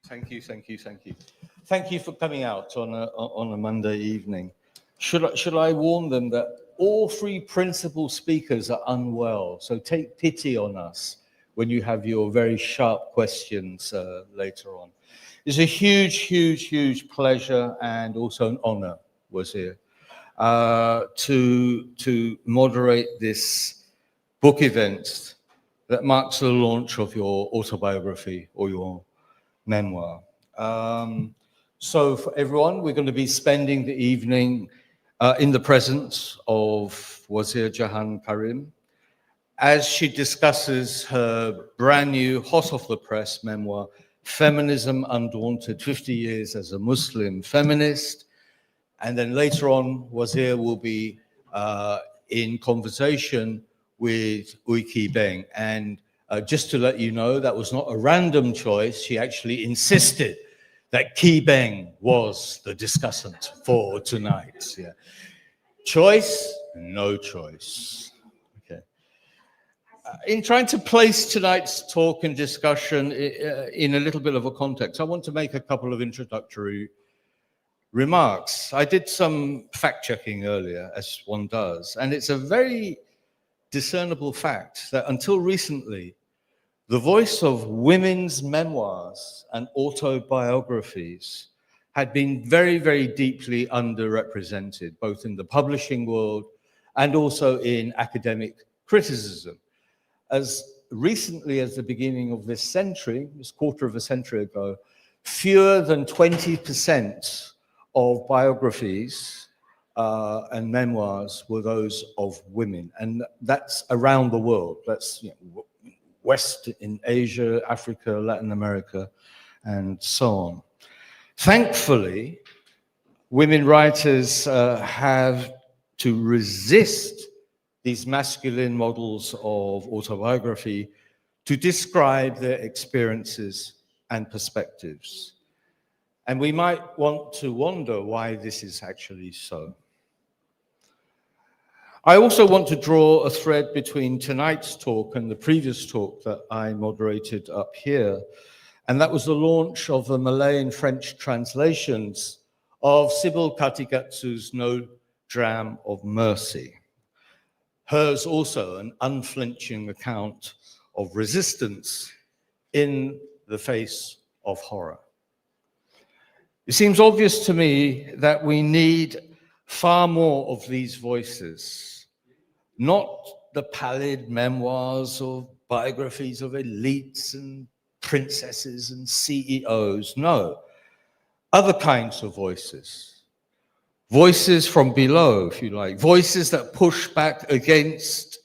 Thank you. Thank you for coming out on a Monday evening. Should I warn them that all three principal speakers are unwell, so take pity on us when you have your very sharp questions later on. It's a huge pleasure and also an honor, Wazir, to moderate this book event that marks the launch of your autobiography or your memoir. So for everyone, we're going to be spending the evening in the presence of Wazir Jahan Karim as she discusses her brand new, hot off the press memoir, Feminism Undaunted, 50 Years as a Muslim Feminist. And then later on, Wazir will be in conversation with Uiki Beng. And just to let you know, that was not a random choice. She actually insisted that Ki Beng was the discussant for tonight. Yeah. Choice? No choice. Okay. In trying to place tonight's talk and discussion in a little bit of a context, I want to make a couple of introductory remarks. I did some fact-checking earlier, as one does, and it's a very discernible fact that until recently, the voice of women's memoirs and autobiographies had been very deeply underrepresented, both in the publishing world and also in academic criticism. As recently as the beginning of this century, this quarter of a century ago, fewer than 20% of biographies and memoirs were those of women. And that's around the world. That's West in Asia, Africa, Latin America, and so on. Thankfully, women writers have to resist these masculine models of autobiography to describe their experiences and perspectives. And we might want to wonder why this is actually so. I also want to draw a thread between tonight's talk and the previous talk that I moderated up here, and that was the launch of the Malay and French translations of Sybil Kartikatsu's No Dram of Mercy. Hers also an unflinching account of resistance in the face of horror. It seems obvious to me that we need far more of these voices, not the pallid memoirs or biographies of elites and princesses and CEOs, no, other kinds of voices. Voices from below, if you like, voices that push back against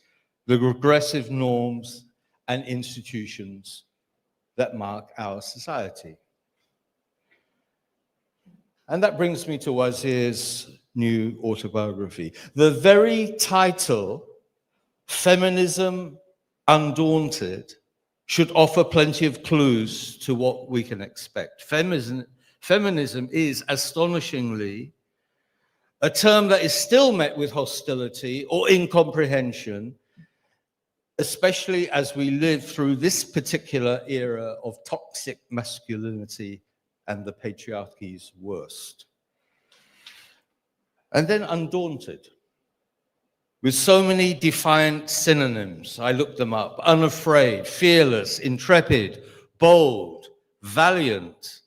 the regressive norms and institutions that mark our society. And that brings me to Wazir's new autobiography. The very title, Feminism Undaunted, should offer plenty of clues to what we can expect. Feminism is astonishingly a term that is still met with hostility or incomprehension, especially as we live through this particular era of toxic masculinity and the patriarchy's worst. And then Undaunted, with so many defiant synonyms. I looked them up: unafraid, fearless, intrepid, bold, valiant.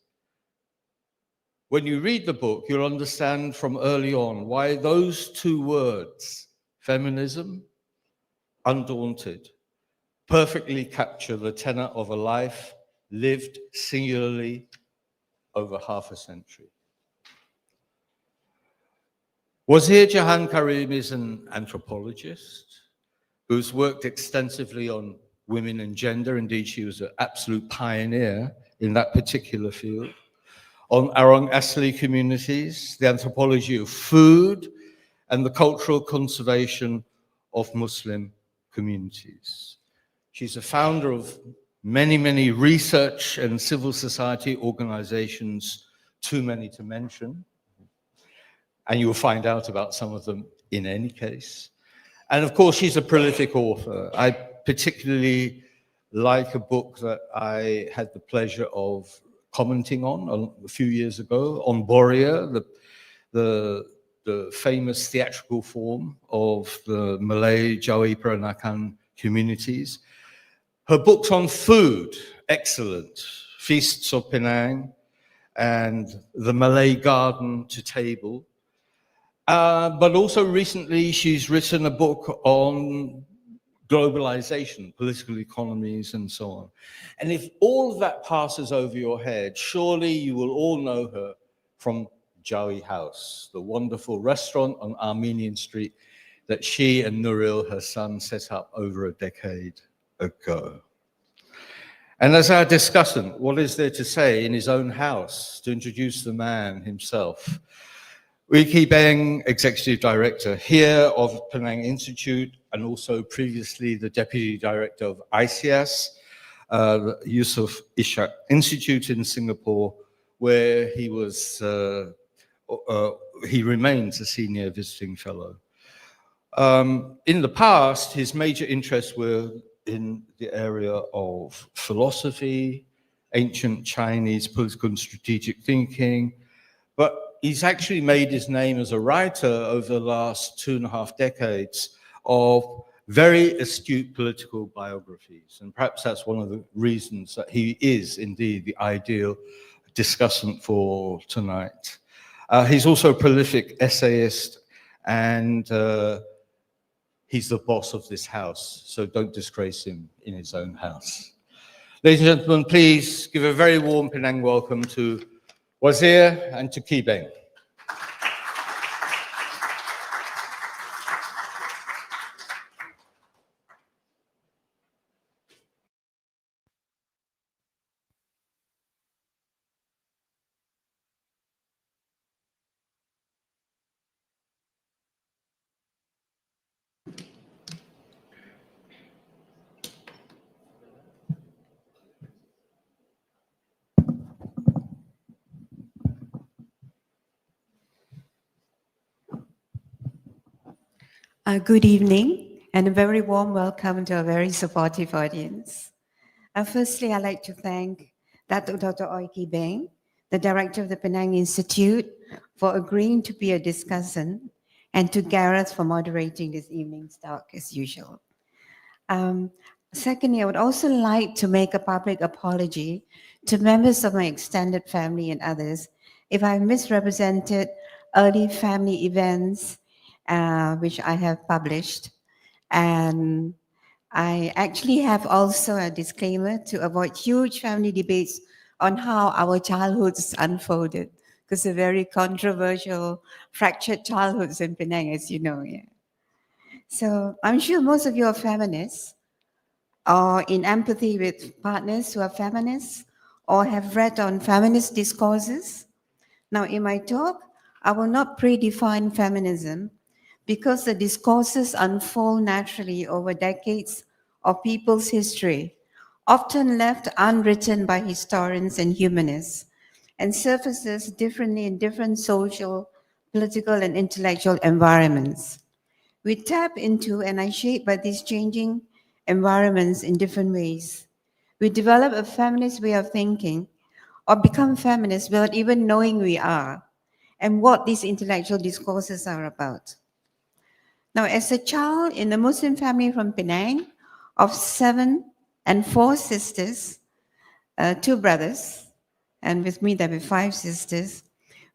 When you read the book, you'll understand from early on why those two words, feminism, undaunted, perfectly capture the tenor of a life lived singularly over half a century. Wazir Jahan Karim is an anthropologist who's worked extensively on women and gender. Indeed, she was an absolute pioneer in that particular field. On Arong Asli communities, the anthropology of food, and the cultural conservation of Muslim communities. She's a founder of many research and civil society organizations, too many to mention, and you'll find out about some of them in any case. And of course, she's a prolific author. I particularly like a book that I had the pleasure of commenting on a few years ago, on Boria, the famous theatrical form of the Malay Jawi Peranakan communities. Her books on food, excellent. Feasts of Penang and The Malay Garden to Table. But also recently, she's written a book on globalization, political economies, and so on. And if all of that passes over your head, surely you will all know her from Jawi House, the wonderful restaurant on Armenian Street that she and Nuril, her son, set up over a decade ago. And as our discussant, what is there to say in his own house to introduce the man himself? Wee Beng, Executive Director here of Penang Institute, and also previously the Deputy Director of ICS, the Yusof Ishak Institute in Singapore, where he was, he remains a Senior Visiting Fellow. In the past, his major interests were in the area of philosophy, ancient Chinese political and strategic thinking, but he's actually made his name as a writer over the last 2.5 decades of very astute political biographies. And perhaps that's one of the reasons that he is indeed the ideal discussant for tonight. He's also a prolific essayist, and he's the boss of this house, so don't disgrace him in his own house. Ladies and gentlemen, please give a very warm Penang welcome to Wazir and to Wee Beng. Good evening, and a very warm welcome to a very supportive audience. Firstly, I'd like to thank Dr. Wee Beng, the director of the Penang Institute, for agreeing to be a discussant, and to Gareth for moderating this evening's talk as usual. Secondly, I would also like to make a public apology to members of my extended family and others if I misrepresented early family events which I have published. And I actually have also a disclaimer to avoid huge family debates on how our childhoods unfolded, because they're very controversial, fractured childhoods in Penang, as you know. Yeah. So I'm sure most of you are feminists, or in empathy with partners who are feminists, or have read on feminist discourses. Now, in my talk, I will not predefine feminism, because the discourses unfold naturally over decades of people's history, often left unwritten by historians and humanists, and surfaces differently in different social, political, and intellectual environments. We tap into and are shaped by these changing environments in different ways. We develop a feminist way of thinking, or become feminists without even knowing we are, and what these intellectual discourses are about. Now, as a child in a Muslim family from Penang of 7 and 4 sisters, 2 brothers, and with me there were 5 sisters,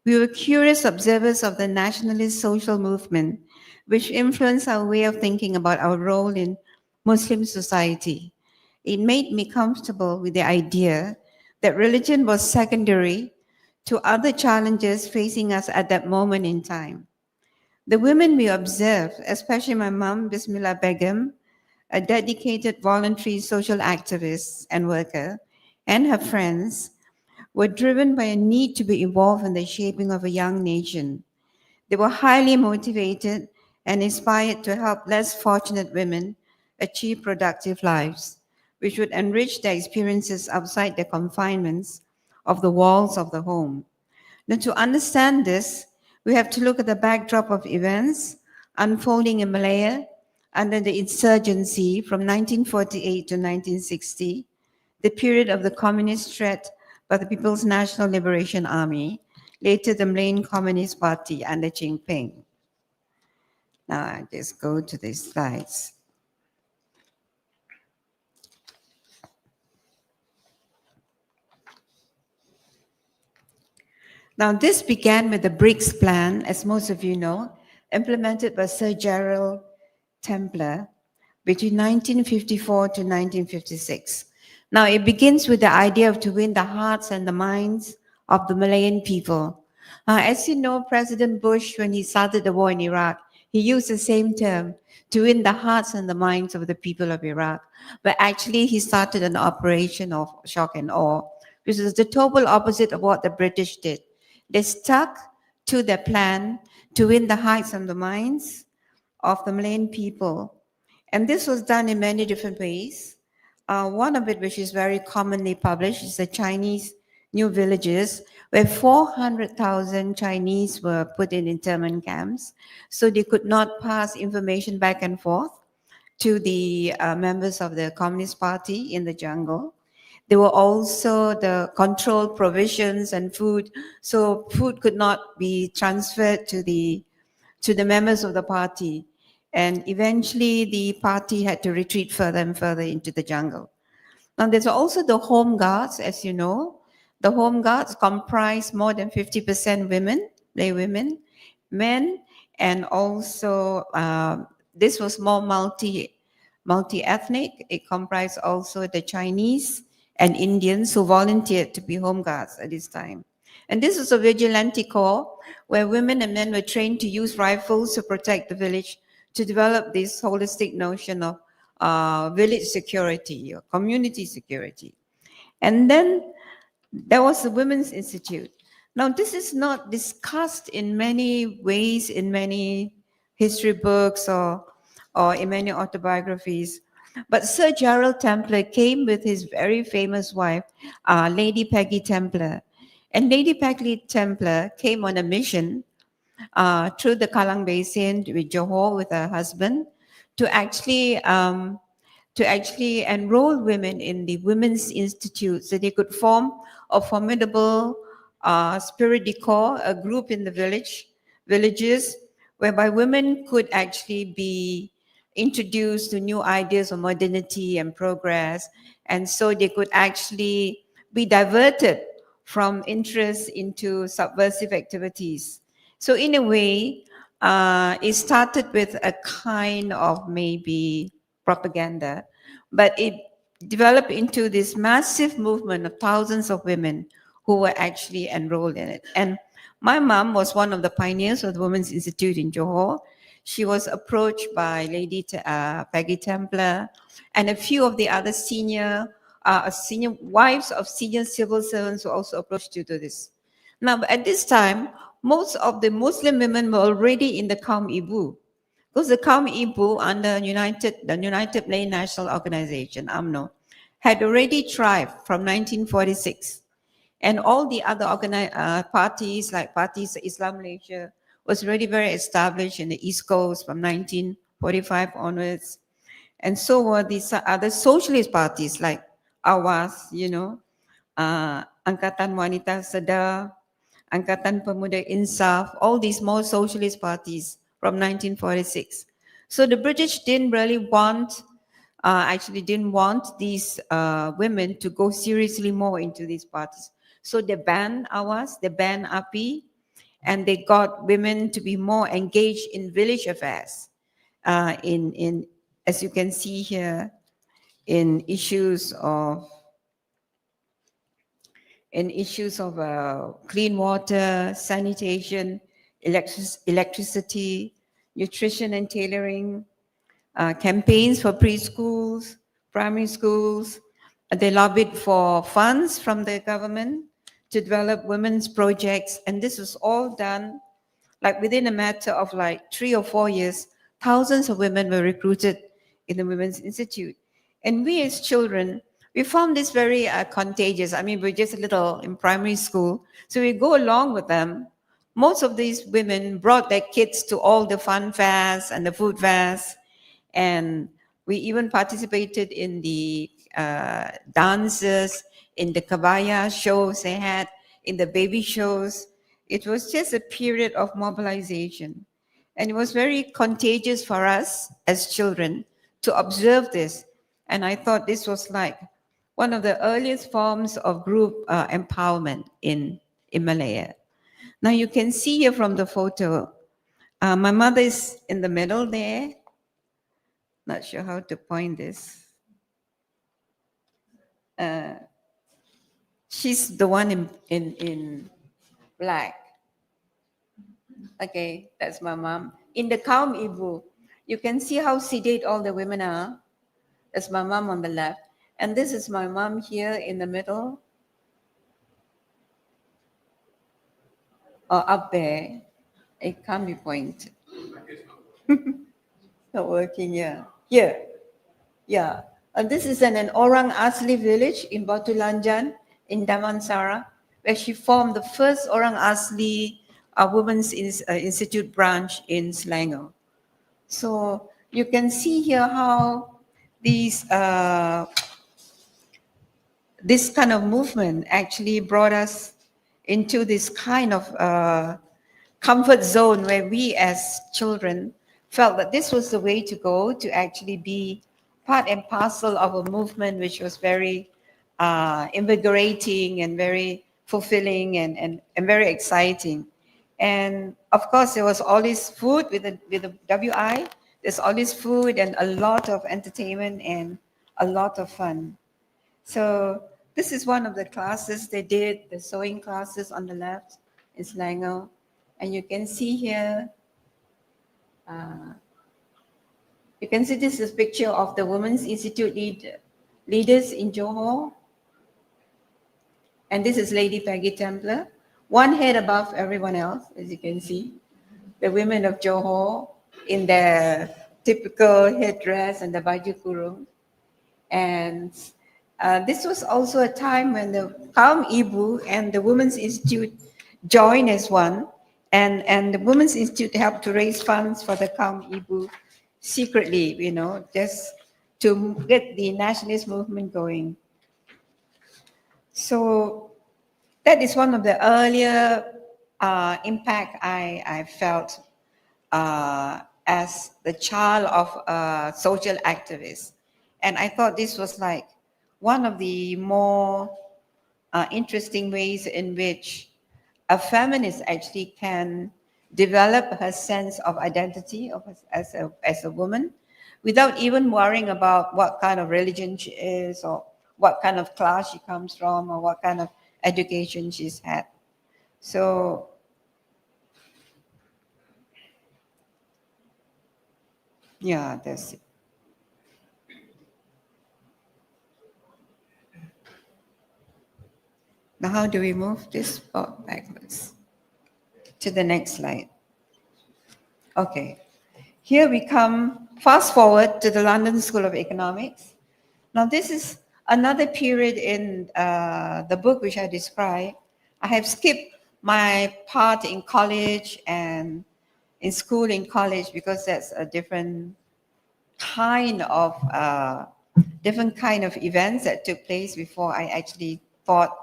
we were curious observers of the nationalist social movement, which influenced our way of thinking about our role in Muslim society. It made me comfortable with the idea that religion was secondary to other challenges facing us at that moment in time. The women we observed, especially my mom, Bismillah Begum, a dedicated voluntary social activist and worker, and her friends, were driven by a need to be involved in the shaping of a young nation. They were highly motivated and inspired to help less fortunate women achieve productive lives, which would enrich their experiences outside the confinements of the walls of the home. Now, to understand this, we have to look at the backdrop of events unfolding in Malaya under the insurgency from 1948 to 1960, the period of the communist threat by the People's National Liberation Army, later the Malayan Communist Party under Jinping. Now I just go to these slides. Now this began with the BRICS plan, as most of you know, implemented by Sir Gerald Templer between 1954 to 1956. Now it begins with the idea of to win the hearts and the minds of the Malayan people. As you know, President Bush, when he started the war in Iraq, he used the same term, to win the hearts and the minds of the people of Iraq. But actually, he started an operation of shock and awe, which is the total opposite of what the British did. They stuck to their plan to win the hearts and the minds of the Malayan people. And this was done in many different ways. One of it, which is very commonly published, is the Chinese New Villages, where 400,000 Chinese were put in internment camps, so they could not pass information back and forth to the members of the Communist Party in the jungle. There were also the controlled provisions and food, so food could not be transferred to the members of the party. And eventually the party had to retreat further and further into the jungle. Now there's also the Home Guards, as you know. The Home Guards comprise more than 50% women, lay women, men, and also this was more multi-ethnic. It comprised also the Chinese and Indians who volunteered to be Home Guards at this time. And this was a vigilante corps where women and men were trained to use rifles to protect the village, to develop this holistic notion of village security or community security. And then there was the Women's Institute. Now, this is not discussed in many ways, in many history books or in many autobiographies. But Sir Gerald Templer came with his very famous wife, Lady Peggy Templer. And Lady Peggy Templer came on a mission through the Kallang Basin with Johor with her husband to actually enroll women in the Women's Institute so they could form a formidable spirit de corps, a group in the villages, whereby women could actually be introduced to new ideas of modernity and progress, and so they could actually be diverted from interest into subversive activities. So in a way, it started with a kind of maybe propaganda, but it developed into this massive movement of thousands of women who were actually enrolled in it. And my mom was one of the pioneers of the Women's Institute in Johor. She was approached by Lady Peggy Templer and a few of the other senior wives of senior civil servants who also approached to do this. Now, at this time, most of the Muslim women were already in the Kaum Ibu, because the Kaum Ibu under the United Malay National Organization, UMNO, had already thrived from 1946. And all the other parties, like Parties Islam Malaysia, was already very established in the East Coast from 1945 onwards. And so were these other socialist parties like AWAS, Angkatan Wanita Sedar, Angkatan Pemuda Insaf, all these more socialist parties from 1946. So the British didn't really want, didn't want these women to go seriously more into these parties. So they banned AWAS, they banned API, and they got women to be more engaged in village affairs, as you can see here, in issues of clean water, sanitation, electricity, nutrition and tailoring, campaigns for preschools, primary schools. They lobbied for funds from the government to develop women's projects. And this was all done like within a matter of like 3 or 4 years. Thousands of women were recruited in the Women's Institute. And we as children, we found this very contagious. I mean, we're just a little in primary school, so we go along with them. Most of these women brought their kids to all the fun fairs and the food fairs, And we even participated in the dances, in the kabaya shows they had, in the baby shows. It was just a period of mobilization. And it was very contagious for us as children to observe this. And I thought this was like one of the earliest forms of group empowerment in Malaya. Now you can see here from the photo, my mother is in the middle there. Not sure how to point this. She's the one in black. Okay, that's my mom. In the kaum ibu, you can see how sedate all the women are. That's my mom on the left. And this is my mom here in the middle. Or up there. It can't be pointed. Not working, yeah. Here. Yeah. And this is an Orang Asli village in Batu Lanjan in Damansara, where she formed the first Orang Asli Women's Institute branch in Selangor. So you can see here how these this kind of movement actually brought us into this kind of comfort zone where we as children felt that this was the way to go to actually be part and parcel of a movement which was very invigorating and very fulfilling and very exciting. And of course, there was always food with the WI. There's always food and a lot of entertainment and a lot of fun. So this is one of the classes they did, the sewing classes on the left in Selangor. And you can see here, you can see this is a picture of the Women's Institute leaders in Johor. And this is Lady Peggy Templar, one head above everyone else, as you can see. The women of Johor in their typical headdress and the baju kurung. And this was also a time when the Kaum Ibu and the Women's Institute joined as one. And the Women's Institute helped to raise funds for the Kaum Ibu secretly, you know, just to get the nationalist movement going. So that is one of the earlier impact I felt as the child of a social activist. And I thought this was like one of the more interesting ways in which a feminist actually can develop her sense of identity as a woman without even worrying about what kind of religion she is or what kind of class she comes from or what kind of education she's had. So yeah, that's it. Now how do we move this backwards to the next slide? Okay, here we come, fast forward to the London School of Economics. Now this is another period in the book which I described. I have skipped my part in college and in school in college because that's a different kind of events that took place before I actually thought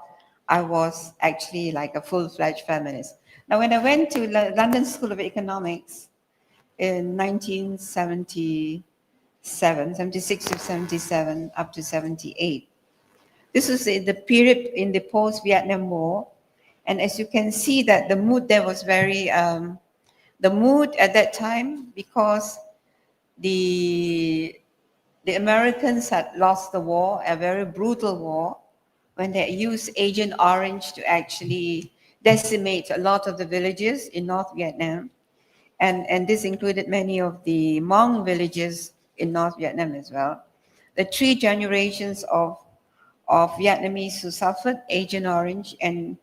I was actually like a full-fledged feminist. Now, when I went to London School of Economics in 1977, 76 to 77, up to 78, this was the period in the post-Vietnam War. And as you can see that the mood there was very, the mood at that time, because the Americans had lost the war, a very brutal war, when they used Agent Orange to actually decimate a lot of the villages in North Vietnam. And this included many of the Hmong villages in North Vietnam as well. The 3 generations of Vietnamese who suffered Agent Orange, and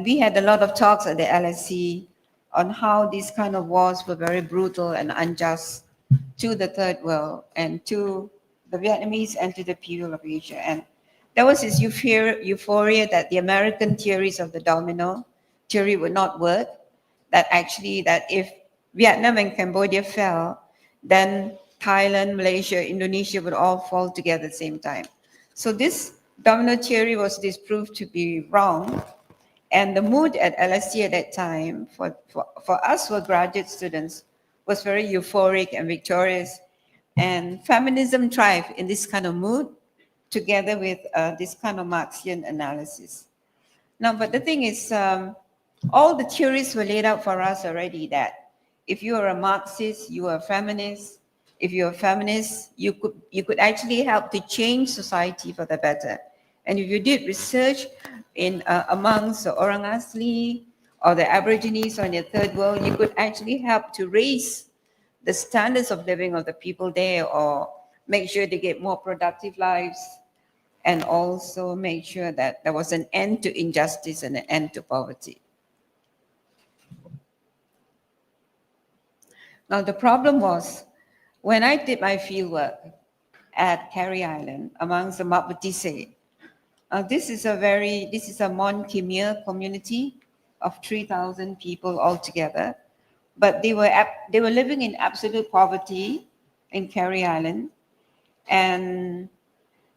we had a lot of talks at the LSE on how these kind of wars were very brutal and unjust to the Third World and to the Vietnamese and to the people of Asia. And there was this euphoria that the American theories of the domino theory would not work, that actually that if Vietnam and Cambodia fell, then Thailand, Malaysia, Indonesia would all fall together at the same time. So this domino theory was disproved to be wrong. And the mood at LSE at that time, for us who were graduate students, was very euphoric and victorious. And feminism thrived in this kind of mood, together with this kind of Marxian analysis. Now, but the thing is, all the theories were laid out for us already, that if you are a Marxist, you are a feminist. If you're a feminist, you could actually help to change society for the better. And if you did research in amongst the Orang Asli or the Aborigines or in the third world, you could actually help to raise the standards of living of the people there, or make sure they get more productive lives, and also make sure that there was an end to injustice and an end to poverty. Now, the problem was, when I did my fieldwork at Carey Island amongst the Maputise, this is a Mon Khmer community of 3,000 people altogether, but they were living in absolute poverty in Carey Island, and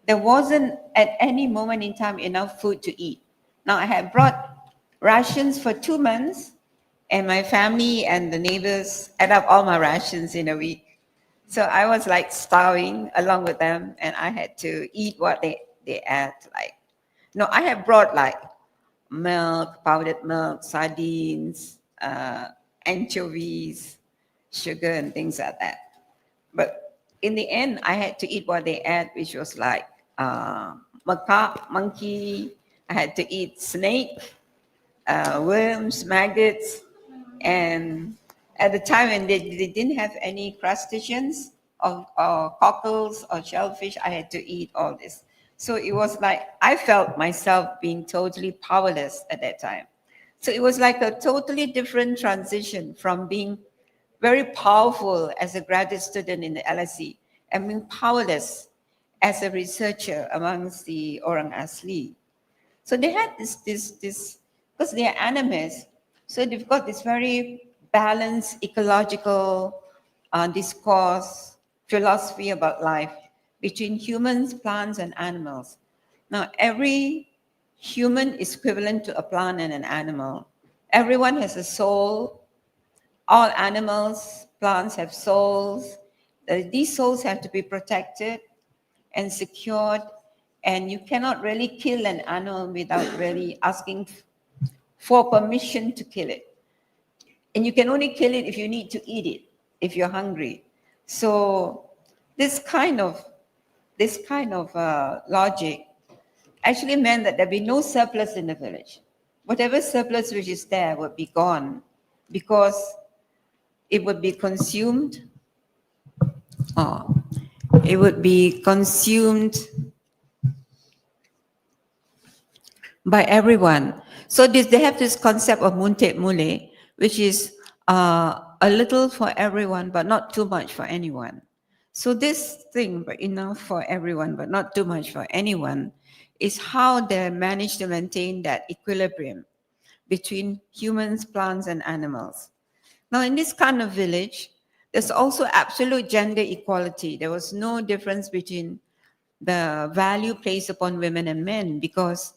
there wasn't at any moment in time enough food to eat. Now, I had brought rations for 2 months, and my family and the neighbors ate up all my rations in a week. So I was like starving along with them, and I had to eat what they ate. I had brought like milk, powdered milk, sardines, anchovies, sugar, and things like that. But in the end, I had to eat what they ate, which was like macaque, monkey. I had to eat snake, worms, maggots, and at the time when they didn't have any crustaceans or cockles or shellfish, I had to eat all this. So it was like I felt myself being totally powerless at that time. So it was like a totally different transition from being very powerful as a graduate student in the LSE and being powerless as a researcher amongst the Orang Asli. So they had this, because they are animists, so they've got this very balanced ecological discourse, philosophy about life between humans, plants, and animals. Now, every human is equivalent to a plant and an animal. Everyone has a soul. All animals, plants have souls. These souls have to be protected and secured, and you cannot really kill an animal without really asking for permission to kill it. And you can only kill it if you need to eat it, if you're hungry. So this kind of logic actually meant that there'd be no surplus in the village. Whatever surplus which is there would be gone, because it would be consumed. It would be consumed by everyone. So they have this concept of muntet mule, which is a little for everyone, but not too much for anyone. So this thing, but enough for everyone, but not too much for anyone, is how they manage to maintain that equilibrium between humans, plants, and animals. Now, in this kind of village, there's also absolute gender equality. There was no difference between the value placed upon women and men, because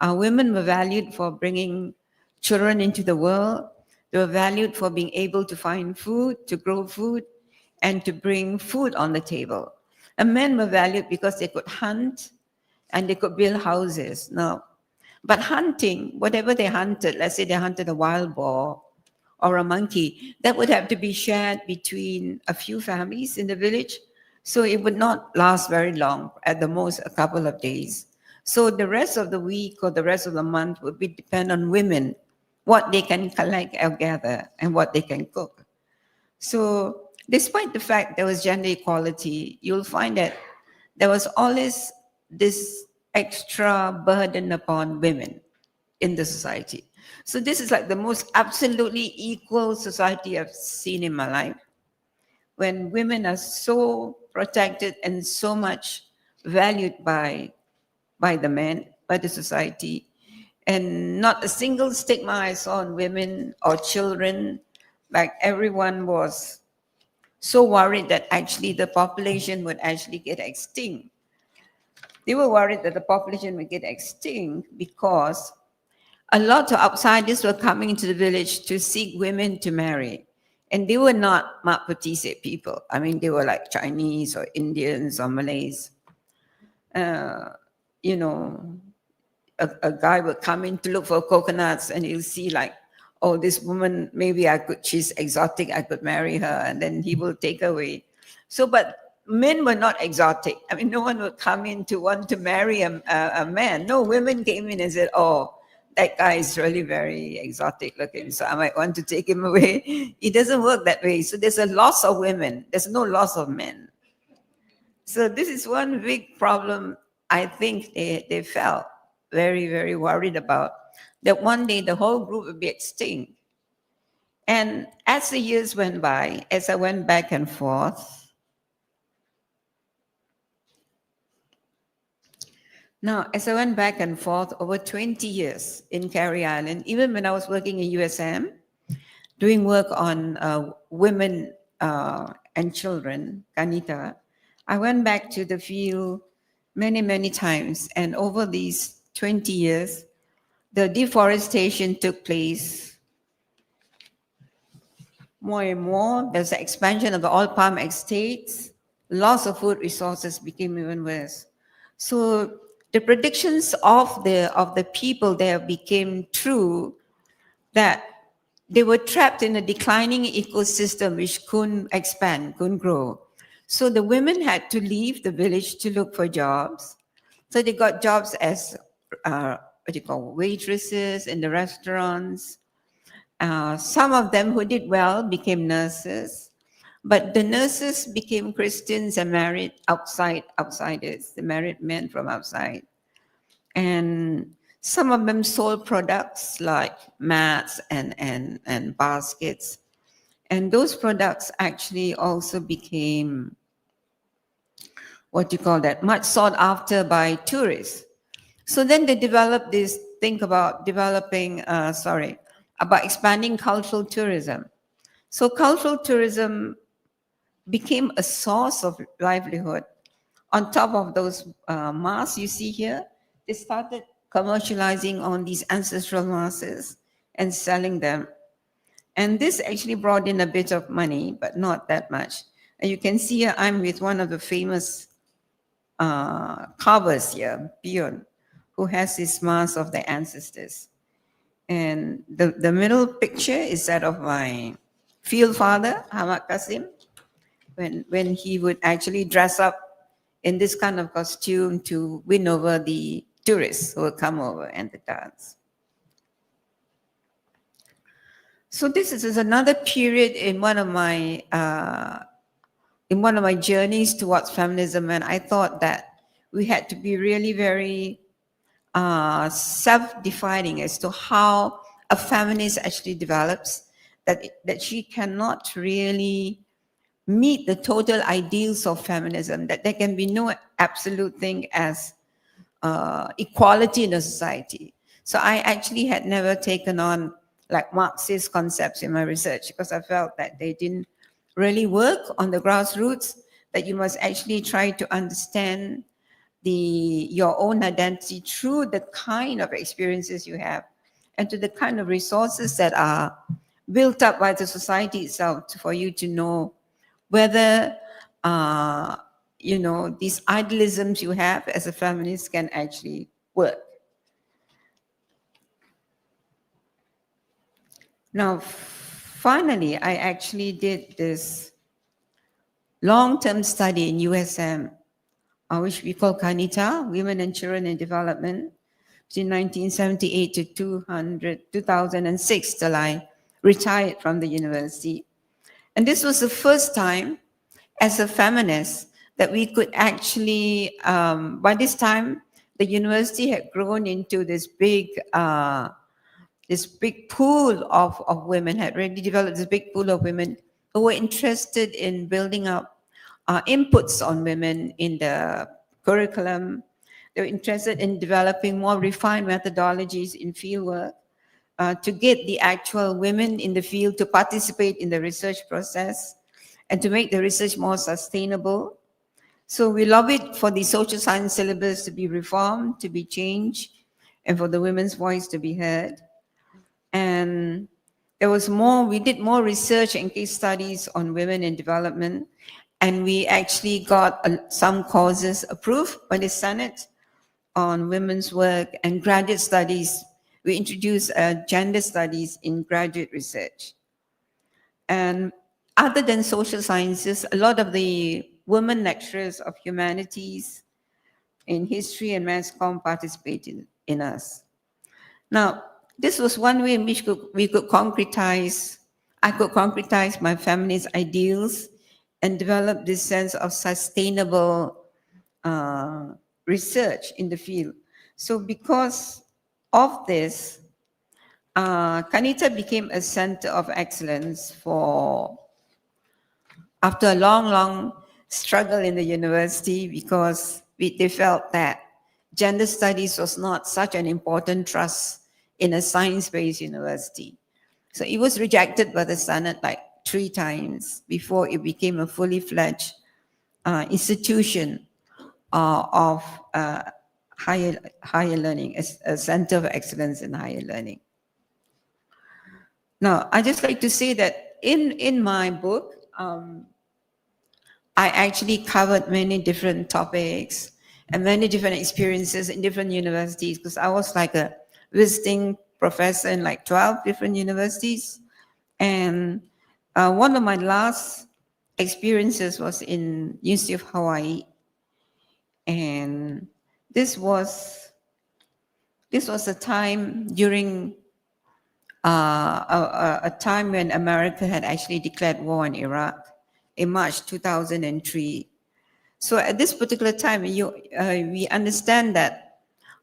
women were valued for bringing children into the world. They were valued for being able to find food, to grow food, and to bring food on the table. And men were valued because they could hunt and they could build houses. Now, but hunting, whatever they hunted, let's say they hunted a wild boar or a monkey, that would have to be shared between a few families in the village. So it would not last very long, at the most a couple of days. So the rest of the week or the rest of the month would be depend on women, what they can collect or gather and what they can cook. So despite the fact there was gender equality, you'll find that there was always this extra burden upon women in the society. So this is like the most absolutely equal society I've seen in my life, when women are so protected and so much valued by the men, by the society, and not a single stigma I saw on women or children. Like everyone was so worried that actually the population would actually get extinct. They were worried that the population would get extinct because a lot of outsiders were coming into the village to seek women to marry. And they were not Mak Petise people. I mean, they were like Chinese or Indians or Malays. You know, a guy would come in to look for coconuts and he'll see like, oh, this woman, maybe she's exotic, I could marry her, and then he will take her away. So, but men were not exotic. I mean, no one would come in to want to marry a man. No, women came in and said, oh, that guy is really very exotic looking, so I might want to take him away. It doesn't work that way. So there's a loss of women. There's no loss of men. So this is one big problem I think they felt very, very worried about, that one day the whole group would be extinct. And as the years went by, as I went back and forth, over 20 years in Carey Island, even when I was working in USM, doing work on women and children, Kanita, I went back to the field many, many times. And over these 20 years, the deforestation took place more and more. There's the expansion of the oil palm estates. Loss of food resources became even worse. So the predictions of the people there became true, that they were trapped in a declining ecosystem which couldn't expand, couldn't grow. So the women had to leave the village to look for jobs. So they got jobs as waitresses in the restaurants. Some of them who did well became nurses, but the nurses became Christians and married outsiders. They married men from outside. And some of them sold products like mats and baskets. And those products actually also became, much sought after by tourists. So then they developed this, about expanding cultural tourism. So cultural tourism became a source of livelihood. On top of those masks you see here, they started commercializing on these ancestral masks and selling them. And this actually brought in a bit of money, but not that much. And you can see here, I'm with one of the famous carvers here, Pion, who has this mask of the ancestors. And the middle picture is that of my field father, Hamad Kasim, when he would actually dress up in this kind of costume to win over the tourists who would come over and to dance. So this is another period in one of my journeys towards feminism, and I thought that we had to be really very self-defining as to how a feminist actually develops, that she cannot really meet the total ideals of feminism, that there can be no absolute thing as equality in a society. So I actually had never taken on like Marxist concepts in my research because I felt that they didn't really work on the grassroots, that you must actually try to understand your own identity through the kind of experiences you have and to the kind of resources that are built up by the society itself for you to know whether these idealisms you have as a feminist can actually work. Now, finally, I actually did this long-term study in USM, which we call KANITA, Women and Children in Development, between 1978 to 2006 till I retired from the university. And this was the first time as a feminist that we could actually, by this time, the university had grown into this big pool of women, had already developed this big pool of women who were interested in building up inputs on women in the curriculum. They were interested in developing more refined methodologies in fieldwork to get the actual women in the field to participate in the research process and to make the research more sustainable. So we lobbied for the social science syllabus to be reformed, to be changed, and for the women's voice to be heard. And we did more research and case studies on women in development, and we actually got some courses approved by the Senate on women's work and graduate studies. We introduced gender studies in graduate research. And other than social sciences, a lot of the women lecturers of humanities in history and mass comm participated in us. Now, this was one way in which I could concretize my feminist ideals and develop this sense of sustainable research in the field. So because of this, Kanita became a center of excellence after a long struggle in the university, because they felt that gender studies was not such an important thrust in a science-based university. So it was rejected by the Senate like 3 times before it became a fully fledged institution of higher learning, a center of excellence in higher learning. Now, I just like to say that in my book, I actually covered many different topics and many different experiences in different universities, because I was like a visiting professor in like 12 different universities. And one of my last experiences was in University of Hawaii. And this was a time during a time when America had actually declared war in Iraq in March 2003. So at this particular time, we understand that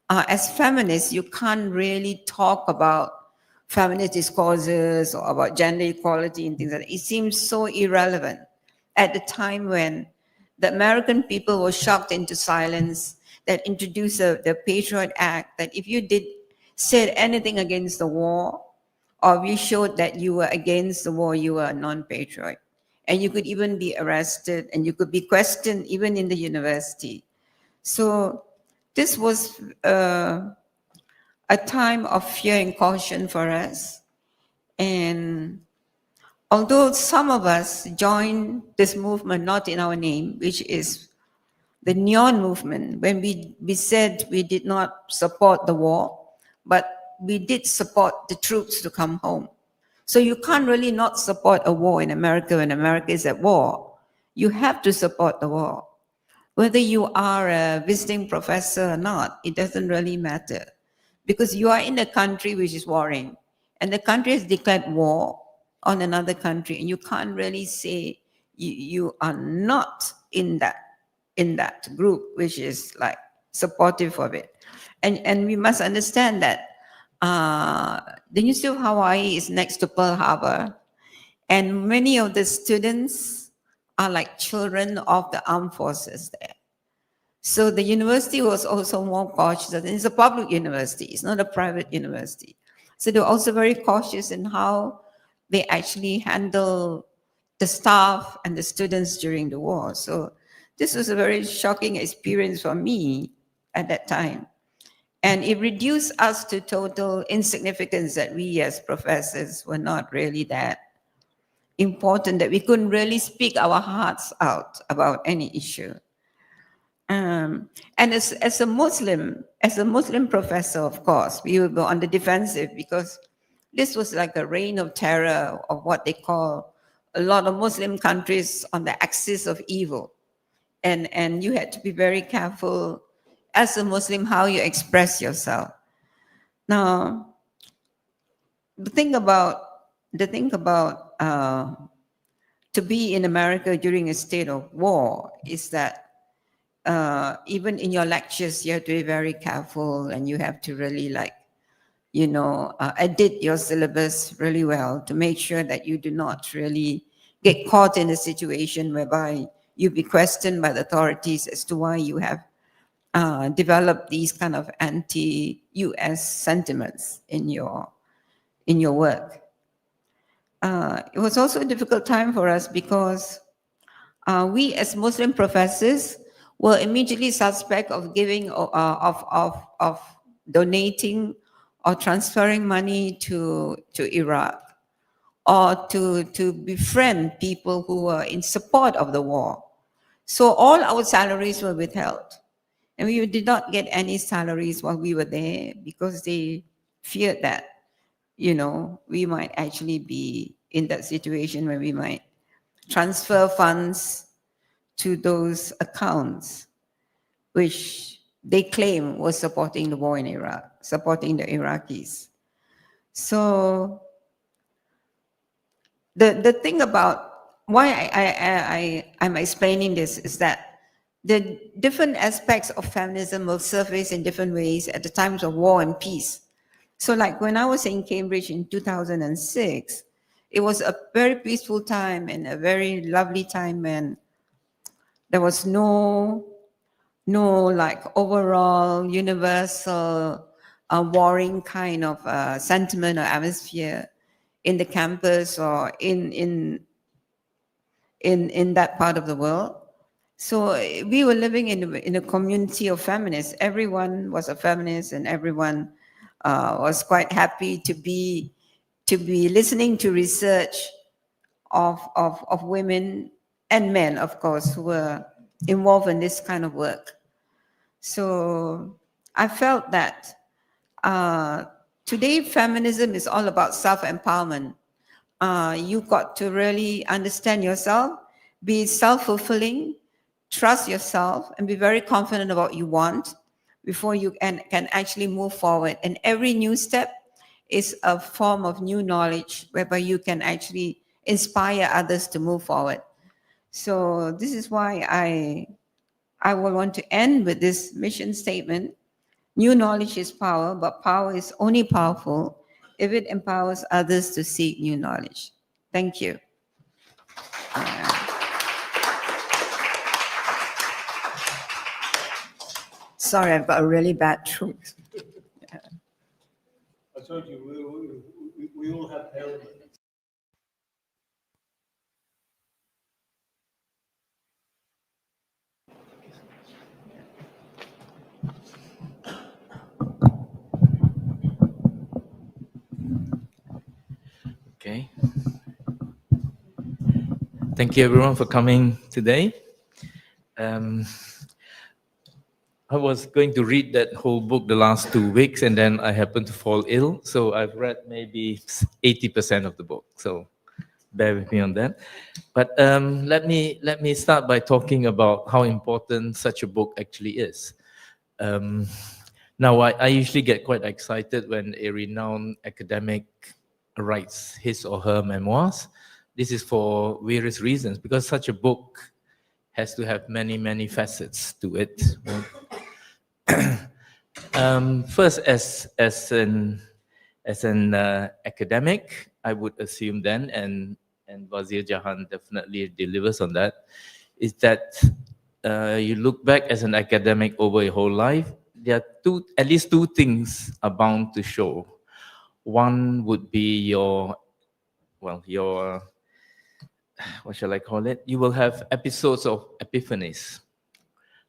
as feminists, you can't really talk about feminist discourses or about gender equality and things like that. It seems so irrelevant at the time when the American people were shocked into silence, that introduced the Patriot Act, that if you said anything against the war, or you showed that you were against the war, you were a non-patriot. And you could even be arrested, and you could be questioned even in the university. So this was a time of fear and caution for us. And although some of us joined this movement not in our name, which is the Neon movement, when we said we did not support the war, but we did support the troops to come home. So you can't really not support a war in America when America is at war. You have to support the war. Whether you are a visiting professor or not, it doesn't really matter, because you are in a country which is warring, and the country has declared war on another country, and you can't really say you are not in that group which is like supportive of it. And we must understand that the University of Hawaii is next to Pearl Harbor, and many of the students are like children of the armed forces there. So the university was also more cautious, and it's a public university, it's not a private university. So they're also very cautious in how they actually handle the staff and the students during the war. So this was a very shocking experience for me at that time. And it reduced us to total insignificance, that we as professors were not really that important, that we couldn't really speak our hearts out about any issue. And as a Muslim professor, of course, we would go on the defensive, because this was like a reign of terror of what they call a lot of Muslim countries on the axis of evil. And you had to be very careful as a Muslim how you express yourself. Now, the thing about to be in America during a state of war is that even in your lectures, you have to be very careful, and you have to really edit your syllabus really well to make sure that you do not really get caught in a situation whereby you'll be questioned by the authorities as to why you have developed these kind of anti-US sentiments in your work. It was also a difficult time for us, because we as Muslim professors were immediately suspect of giving, of donating or transferring money to Iraq, or to befriend people who were in support of the war. So all our salaries were withheld. And we did not get any salaries while we were there because they feared that, we might actually be in that situation where we might transfer funds to those accounts, which they claim was supporting the war in Iraq, supporting the Iraqis. So the thing about why I'm explaining this is that the different aspects of feminism will surface in different ways at the times of war and peace. So like when I was in Cambridge in 2006, it was a very peaceful time and a very lovely time when there was no like overall universal warring kind of sentiment or atmosphere in the campus or in that part of the world. So we were living in a community of feminists. Everyone was a feminist, and everyone was quite happy to be listening to research of women and men, of course, who were involved in this kind of work. So I felt that today feminism is all about self-empowerment. You got to really understand yourself, be self-fulfilling, trust yourself, and be very confident about what you want before you can actually move forward. And every new step is a form of new knowledge whereby you can actually inspire others to move forward. So this is why I will want to end with this mission statement. New knowledge is power, but power is only powerful if it empowers others to seek new knowledge. Thank you. Sorry, I've got a really bad throat. I told you, we all have ailments. Okay. Thank you everyone for coming today. I was going to read that whole book the last 2 weeks, and then I happened to fall ill. So I've read maybe 80% of the book. So bear with me on that. But let me start by talking about how important such a book actually is. Now, I usually get quite excited when a renowned academic writes his or her memoirs. This is for various reasons, because such a book has to have many, many facets to it. First, as an academic, I would assume then, and Wazir Jahan definitely delivers on that, is that you look back as an academic over your whole life, there are at least two things are bound to show. One would be your, what shall I call it? You will have episodes of epiphanies.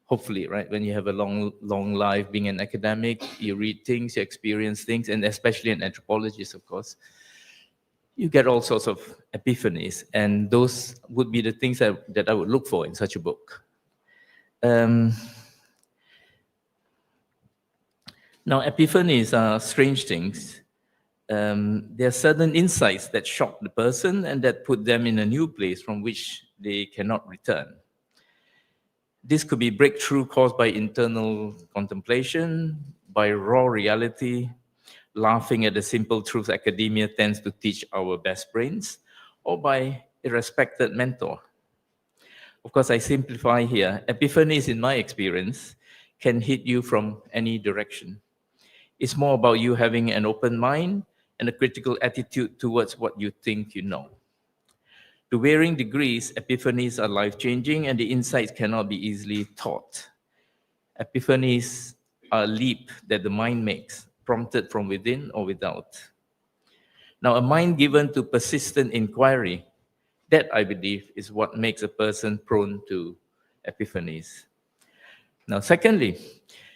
Hopefully, right? When you have a long life being an academic, you read things, you experience things, and especially an anthropologist, of course, you get all sorts of epiphanies. And those would be the things that I would look for in such a book. Now, epiphanies are strange things. There are certain insights that shock the person and that put them in a new place from which they cannot return. This could be breakthrough caused by internal contemplation, by raw reality, laughing at the simple truths academia tends to teach our best brains, or by a respected mentor. Of course, I simplify here. Epiphanies, in my experience, can hit you from any direction. It's more about you having an open mind and a critical attitude towards what you think you know. To varying degrees, epiphanies are life-changing and the insights cannot be easily taught. Epiphanies are a leap that the mind makes, prompted from within or without. Now, a mind given to persistent inquiry That, I believe, is what makes a person prone to epiphanies. Now, secondly,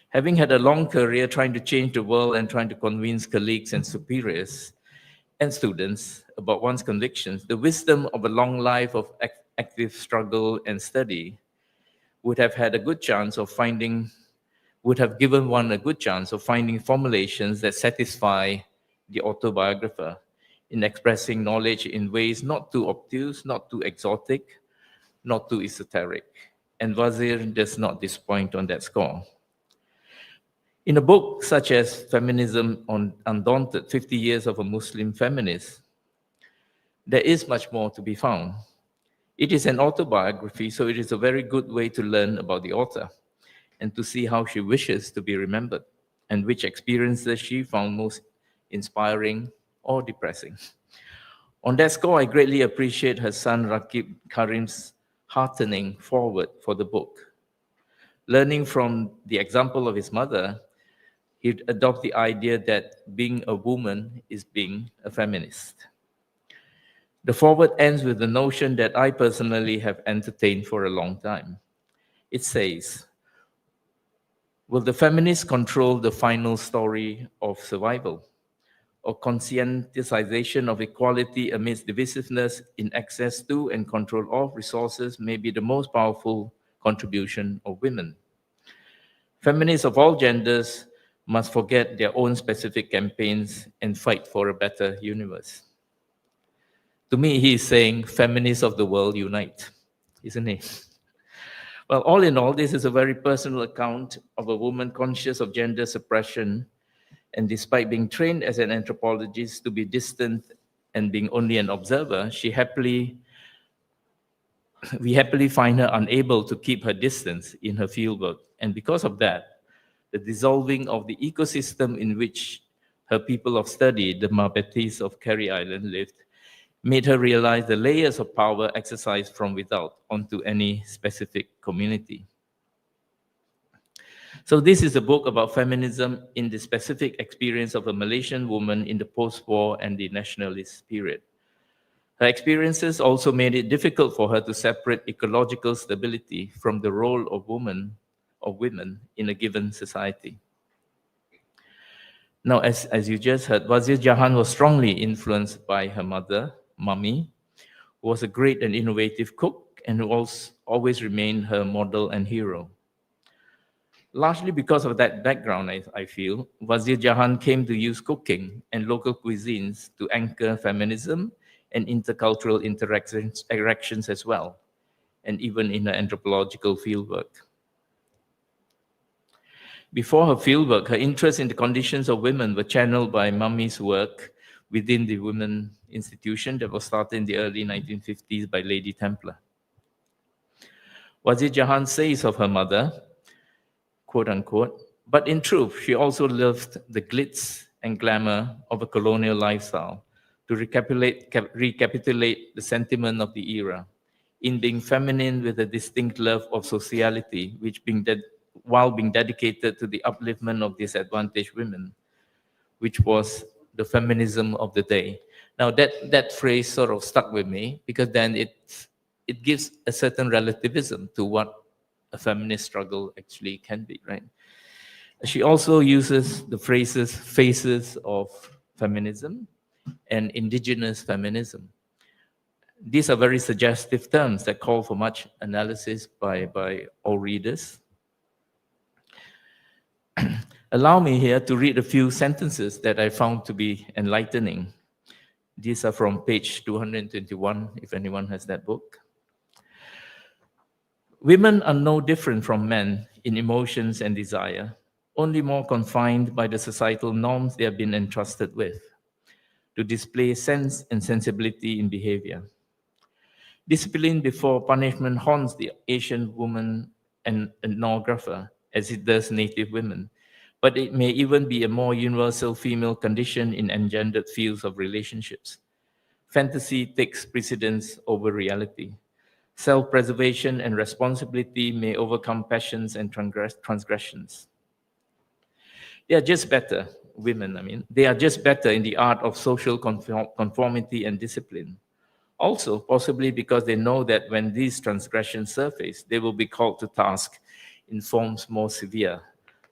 having had a long career trying to change the world and trying to convince colleagues and superiors and students about one's convictions, the wisdom of a long life of active struggle and study would have had a good chance of finding, would have given one a good chance of finding formulations that satisfy the autobiographer in expressing knowledge in ways not too obtuse, not too exotic, not too esoteric. And Wazir does not disappoint on that score. In a book such as Feminism Undaunted, 50 Years of a Muslim Feminist, there is much more to be found. It is an autobiography, so it is a very good way to learn about the author and to see how she wishes to be remembered and which experiences she found most inspiring or depressing. On that score, I greatly appreciate her son Rakib Karim's heartening forward for the book. Learning from the example of his mother, he'd adopt the idea that being a woman is being a feminist. The foreword ends with the notion that I personally have entertained for a long time. It says, will the feminists control the final story of survival, or conscientization of equality amidst divisiveness in access to and control of resources may be the most powerful contribution of women? Feminists of all genders must forget their own specific campaigns and fight for a better universe. To me, he is saying, feminists of the world unite, isn't he? Well, all in all, this is a very personal account of a woman conscious of gender suppression, and despite being trained as an anthropologist to be distant and being only an observer, we happily find her unable to keep her distance in her fieldwork. And because of that, the dissolving of the ecosystem in which her people of study, the Mabetis of Carey Island, lived, made her realize the layers of power exercised from without onto any specific community. So this is a book about feminism in the specific experience of a Malaysian woman in the post-war and the nationalist period. Her experiences also made it difficult for her to separate ecological stability from the role of women in a given society. Now, as you just heard, Wazir Jahan was strongly influenced by her mother, Mummy, who was a great and innovative cook and who always remained her model and hero. Largely because of that background, I feel, Wazir Jahan came to use cooking and local cuisines to anchor feminism and intercultural interactions as well, and even in her anthropological fieldwork. Before her fieldwork, her interest in the conditions of women were channeled by Mummy's work within the women institution that was started in the early 1950s by Lady Templar. Wazir Jahan says of her mother, quote unquote, but in truth, she also loved the glitz and glamour of a colonial lifestyle to recapitulate the sentiment of the era in being feminine with a distinct love of sociality, while being dedicated to the upliftment of disadvantaged women, which was the feminism of the day. Now that phrase sort of stuck with me because then it gives a certain relativism to what a feminist struggle actually can be, right? She also uses the phrases faces of feminism and indigenous feminism. These are very suggestive terms that call for much analysis by all readers. Allow me here to read a few sentences that I found to be enlightening. These are from page 221, if anyone has that book. Women are no different from men in emotions and desire, only more confined by the societal norms they have been entrusted with, to display sense and sensibility in behavior. Discipline before punishment haunts the Asian woman and ethnographer as it does native women, but it may even be a more universal female condition in engendered fields of relationships. Fantasy takes precedence over reality. Self-preservation and responsibility may overcome passions and transgressions. They are just better, women, they are just better in the art of social conformity and discipline, Also, possibly because they know that when these transgressions surface, they will be called to task in forms more severe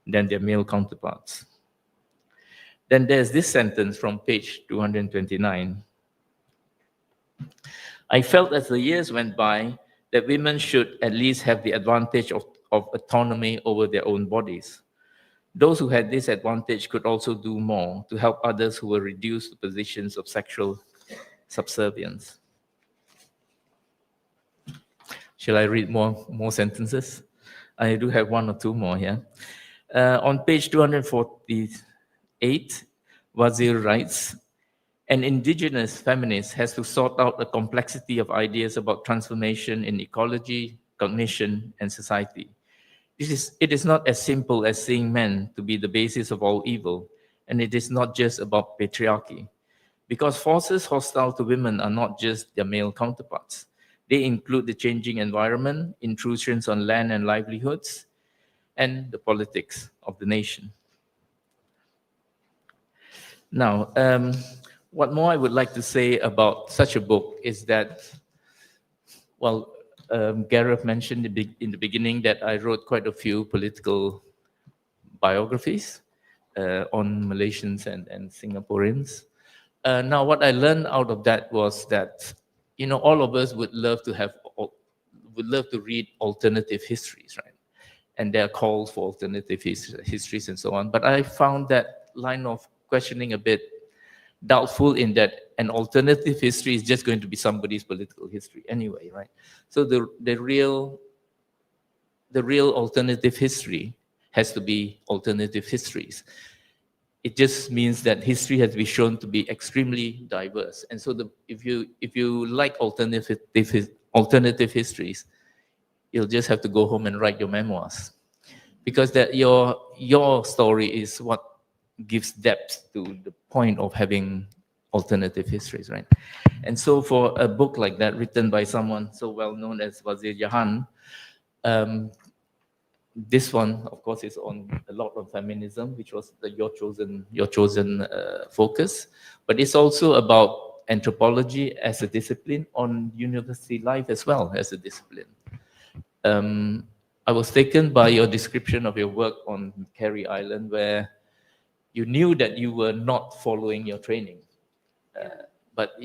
than their male counterparts. Then there's this sentence from page 229. I felt as the years went by that women should at least have the advantage of autonomy over their own bodies. Those who had this advantage could also do more to help others who were reduced to positions of sexual subservience. Shall I read more sentences? I do have one or two more here. On page 248, Wazir writes, an indigenous feminist has to sort out the complexity of ideas about transformation in ecology, cognition, and society. It is not as simple as seeing men to be the basis of all evil, and it is not just about patriarchy. Because forces hostile to women are not just their male counterparts. They include the changing environment, intrusions on land and livelihoods, and the politics of the nation. Now, what more I would like to say about such a book is that, well, Gareth mentioned in the beginning that I wrote quite a few political biographies on Malaysians and Singaporeans. Now, what I learned out of that was that, you know, all of us would love to read alternative histories, right? And there are calls for alternative histories and so on. But I found that line of questioning a bit doubtful, in that an alternative history is just going to be somebody's political history anyway, right? So the real alternative history has to be alternative histories. It just means that history has been shown to be extremely diverse. And so if you like alternative histories, you'll just have to go home and write your memoirs, because that your story is what gives depth to the point of having alternative histories, right? And so for a book like that, written by someone so well known as Wazir Jahan, this one, of course, is on a lot of feminism, which was your chosen focus, but it's also about anthropology as a discipline, on university life as well as a discipline. I was taken by your description of your work on Carey Island, where you knew that you were not following your training, but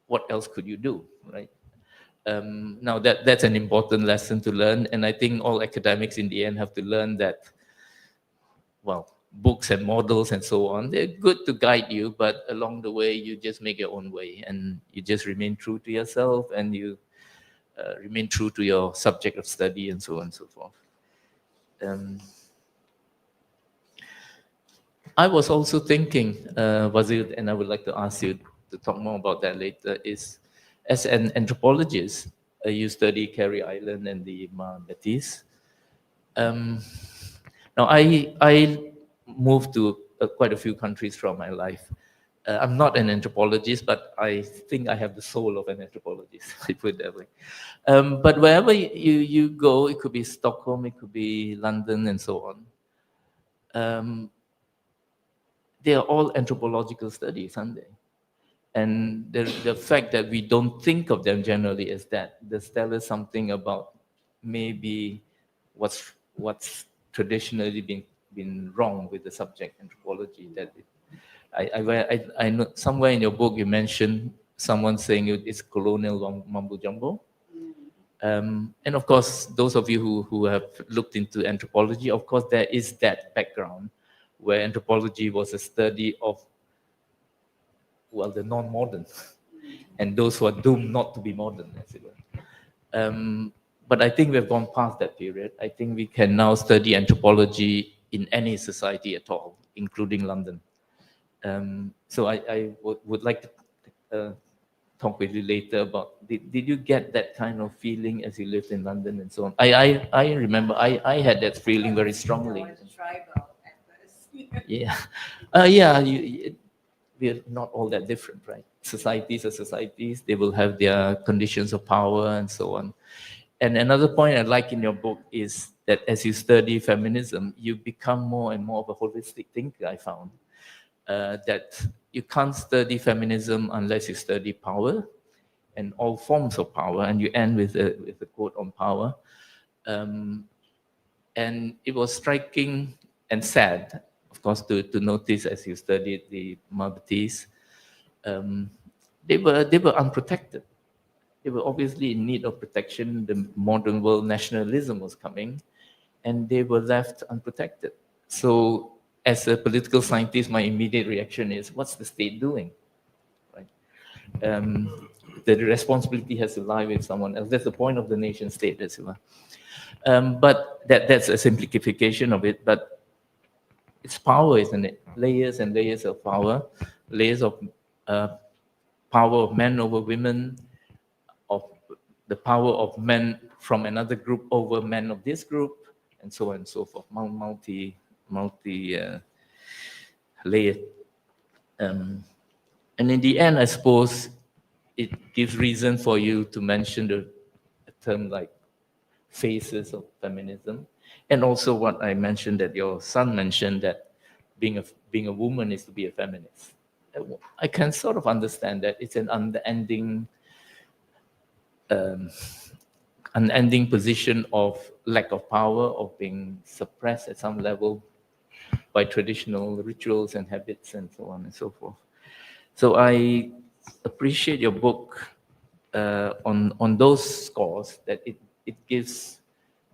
what else could you do, right? Now that's an important lesson to learn, and I think all academics in the end have to learn that, well, books and models and so on, they're good to guide you, but along the way you just make your own way, and you just remain true to yourself, and you remain true to your subject of study, and so on and so forth. I was also thinking, Wazir, and I would like to ask you to talk more about that later, is as an anthropologist, you study Carey Island and the Betis. Now, I moved to quite a few countries throughout my life. I'm not an anthropologist, but I think I have the soul of an anthropologist, I put it that way. But wherever you go, it could be Stockholm, it could be London, and so on. They are all anthropological studies, aren't they? And the fact that we don't think of them generally as that, does tell us something about maybe what's traditionally been wrong with the subject anthropology. That I know somewhere in your book you mentioned someone saying it's colonial mumbo jumbo. And of course, those of you who have looked into anthropology, of course, there is that background where anthropology was a study of, well, the non-modern, and those who are doomed not to be modern, as it were. But I think we've gone past that period. I think we can now study anthropology in any society at all, including London. So I would like to talk with you later about, did you get that kind of feeling as you lived in London and so on? I remember I had that feeling very strongly. Yeah, we're not all that different, right? Societies are societies. They will have their conditions of power and so on. And another point I like in your book is that as you study feminism, you become more and more of a holistic thinker, I found. That you can't study feminism unless you study power, and all forms of power. And you end with a quote on power. And it was striking and sad, of course, to notice as you studied the Maldives. They were unprotected. They were obviously in need of protection. The modern world nationalism was coming, and they were left unprotected. So, as a political scientist, my immediate reaction is, what's the state doing? Right? The responsibility has to lie with someone else. That's the point of the nation state, as well. But that's a simplification of it. But it's power, isn't it? Layers and layers of power, layers of power of men over women, of the power of men from another group over men of this group, and so on and so forth. Multi layered. And in the end, I suppose it gives reason for you to mention a term like phases of feminism, and also what I mentioned that your son mentioned, that being a woman is to be a feminist. I can sort of understand that. It's an unending position of lack of power, of being suppressed at some level by traditional rituals and habits and so on and so forth. So I appreciate your book on those scores, that it gives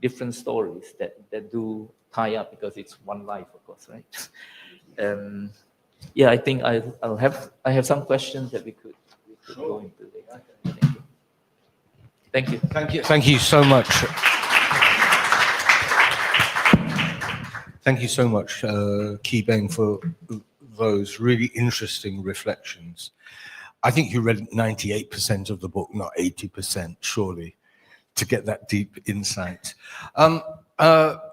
different stories that do tie up, because it's one life, of course, right? Yeah, I think I have some questions that we could go into later. Thank you. Thank you. Thank you so much. Thank you so much, Ki Beng, for those really interesting reflections. I think you read 98% of the book, not 80%, surely, to get that deep insight.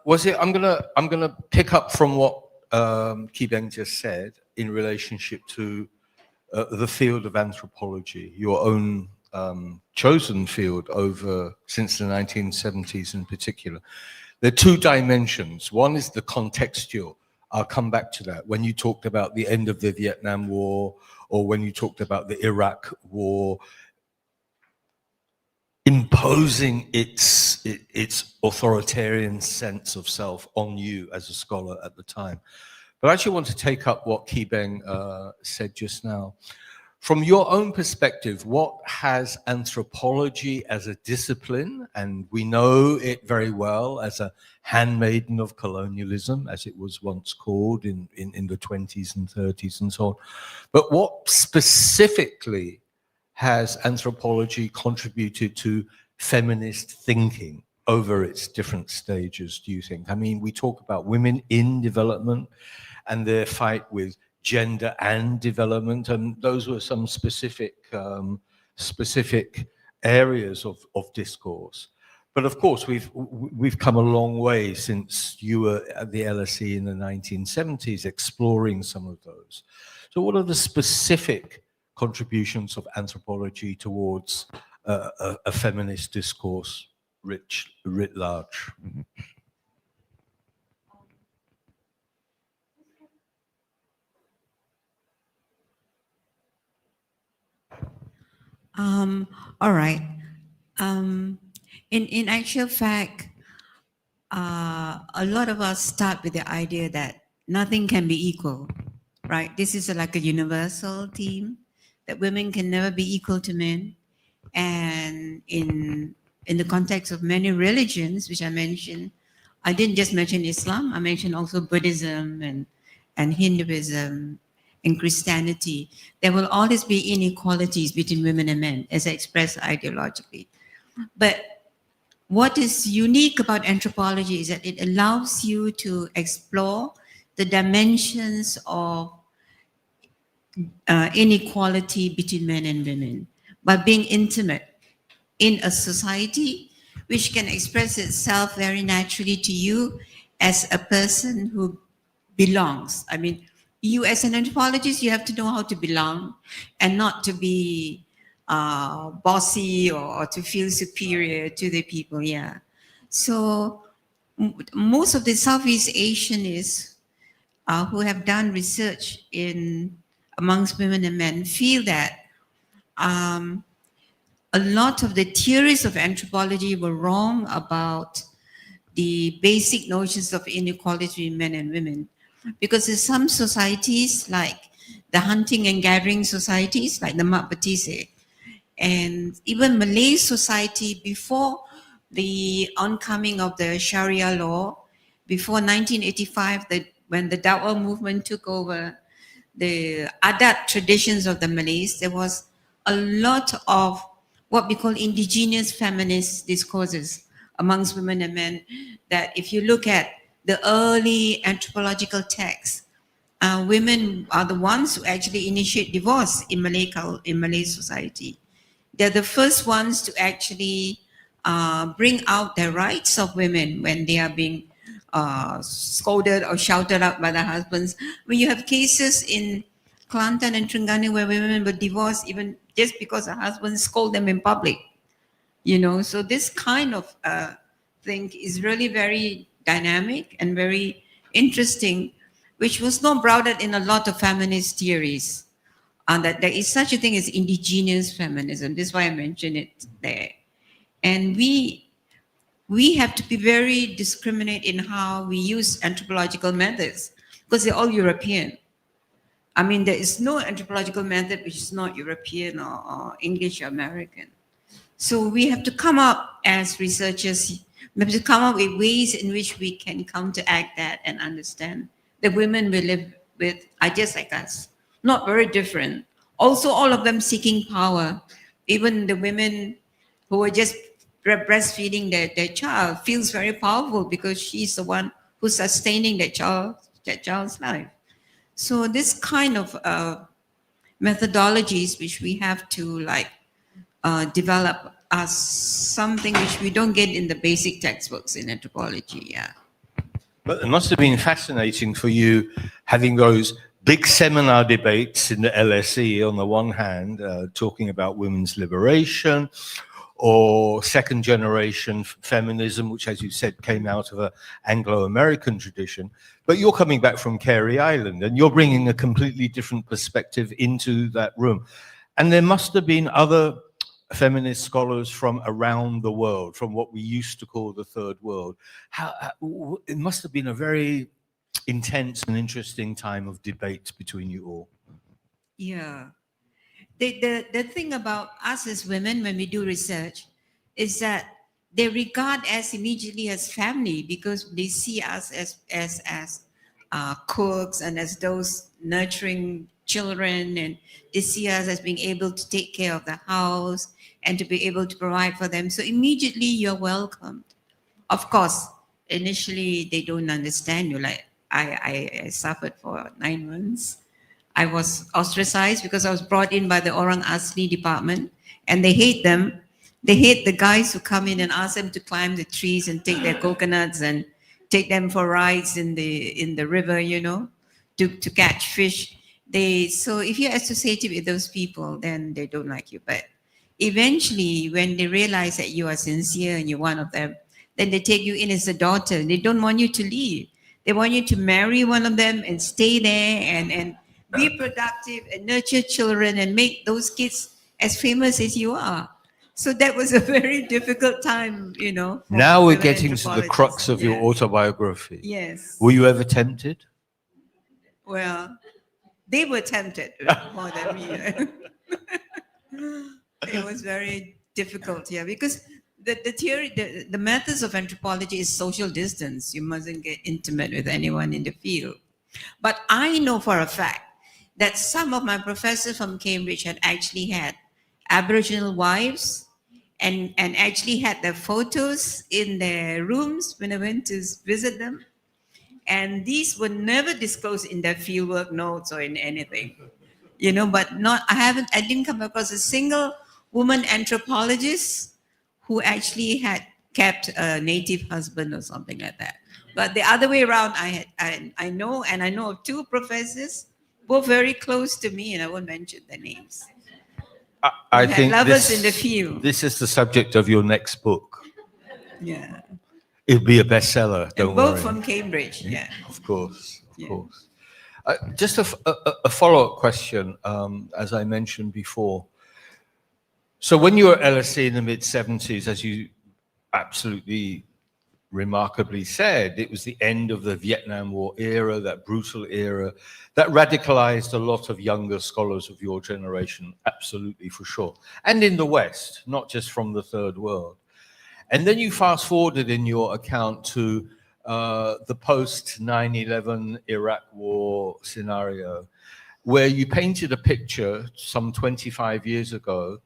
Wazir, I'm gonna pick up from what Ki Beng just said in relationship to the field of anthropology, your own chosen field since the 1970s in particular. There are two dimensions. One is the contextual. I'll come back to that. When you talked about the end of the Vietnam War, or when you talked about the Iraq War, imposing its authoritarian sense of self on you as a scholar at the time. But I actually want to take up what Ki Beng said just now. From your own perspective, what has anthropology as a discipline, and we know it very well as a handmaiden of colonialism, as it was once called in the 20s and 30s and so on, but what specifically has anthropology contributed to feminist thinking over its different stages, do you think? I mean, we talk about women in development and their fight with gender and development, and those were some specific areas of discourse. But of course, we've come a long way since you were at the LSE in the 1970s, exploring some of those. So what are the specific contributions of anthropology towards a feminist discourse writ large? All right. In actual fact, a lot of us start with the idea that nothing can be equal, right? This is like a universal theme, that women can never be equal to men. And in the context of many religions, which I mentioned, I didn't just mention Islam, I mentioned also Buddhism and Hinduism and Christianity. There will always be inequalities between women and men, as expressed ideologically. But what is unique about anthropology is that it allows you to explore the dimensions of inequality between men and women by being intimate in a society which can express itself very naturally to you as a person who belongs. I mean, you as an anthropologist, you have to know how to belong and not to be bossy or to feel superior to the people, yeah. So most of the Southeast Asianists who have done research amongst women and men feel that a lot of the theories of anthropology were wrong about the basic notions of inequality between men and women. Because in some societies, like the hunting and gathering societies, like the Mak Betise, and even Malay society before the oncoming of the Sharia law, before 1985, when the Dawah movement took over the adat traditions of the Malays, there was a lot of what we call indigenous feminist discourses amongst women and men, that if you look at the early anthropological texts, women are the ones who actually initiate divorce in Malay society. They're the first ones to actually bring out the rights of women when they are being scolded or shouted out by their husbands. When you have cases in Kelantan and Terengganu where women were divorced even just because their husbands scold them in public, you know. So this kind of thing is really very dynamic and very interesting, which was not brooded in a lot of feminist theories. That there is such a thing as indigenous feminism. This is why I mentioned it there. And we have to be very discriminate in how we use anthropological methods, because they're all European. I mean, there is no anthropological method which is not European or English or American. So we have to come up as researchers, we have to come up with ways in which we can counteract that and understand the women we live with are just like us, not very different. Also, all of them seeking power. Even the women who are just breastfeeding their child feels very powerful because she's the one who's sustaining that child's life. So this kind of methodologies which we have to develop as something which we don't get in the basic textbooks in anthropology. Yeah. But it must have been fascinating for you having those big seminar debates in the LSE on the one hand, talking about women's liberation, or second generation feminism, which, as you said, came out of an Anglo-American tradition. But you're coming back from Carey Island and you're bringing a completely different perspective into that room. And there must have been other feminist scholars from around the world, from what we used to call the third world. It must have been a very intense and interesting time of debate between you all. Yeah. The thing about us as women when we do research is that they regard us immediately as family because they see us as cooks and as those nurturing children, and they see us as being able to take care of the house and to be able to provide for them. So immediately you're welcomed. Of course, initially they don't understand you. Like I suffered for 9 months. I was ostracized because I was brought in by the Orang Asli department, and they hate them. They hate the guys who come in and ask them to climb the trees and take their coconuts and take them for rides in the river, you know, to catch fish. So if you're associated with those people, then they don't like you. But eventually, when they realize that you are sincere and you're one of them, then they take you in as a daughter. They don't want you to leave. They want you to marry one of them and stay there and be productive and nurture children and make those kids as famous as you are. So that was a very difficult time, you know. Now we're getting to the crux of your autobiography. Yes. Were you ever tempted? Well, they were tempted more than me. It was very difficult, yeah, because the theory, the methods of anthropology is social distance. You mustn't get intimate with anyone in the field. But I know for a fact that some of my professors from Cambridge had actually had Aboriginal wives and actually had their photos in their rooms when I went to visit them. And these were never disclosed in their fieldwork notes or in anything, you know, but I didn't come across a single woman anthropologist who actually had kept a native husband or something like that. But the other way around, I know of 2 professors, both very close to me, and I won't mention their names. I think lovers in the field. This is the subject of your next book. Yeah. It'll be a bestseller, don't worry. Both from Cambridge, yeah. Of course, of course. Just a follow-up question, as I mentioned before. So when you were at LSE in the mid-70s, as you absolutely remarkably said, it was the end of the Vietnam War era, that brutal era, that radicalized a lot of younger scholars of your generation, absolutely for sure. And in the West, not just from the third world. And then you fast forwarded in your account to the post 9/11 Iraq war scenario, where you painted a picture some 25 years ago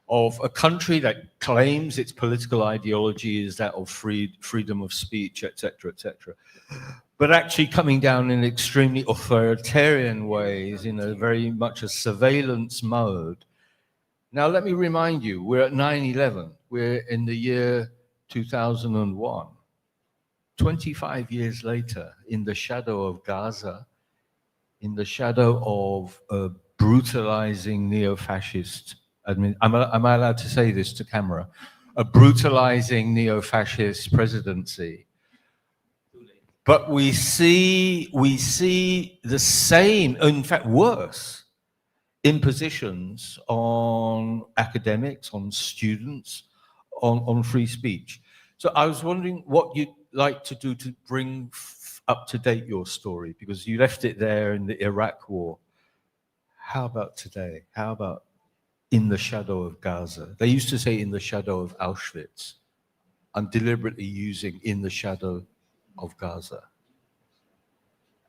of a country that claims its political ideology is that of freedom of speech, etc., etc., but actually coming down in extremely authoritarian ways, in a very much a surveillance mode. Now, let me remind you, we're at 9/11. We're in the year 2001. 25 years later, in the shadow of Gaza, in the shadow of a brutalizing neo-fascist, am I allowed to say this to camera? A brutalizing neo-fascist presidency. But we see the same, in fact worse, impositions on academics, on students, on free speech. So I was wondering what you'd like to do to bring up to date your story, because you left it there in the Iraq war. How about today? How about in the shadow of Gaza? They used to say in the shadow of Auschwitz. I'm deliberately using in the shadow of Gaza.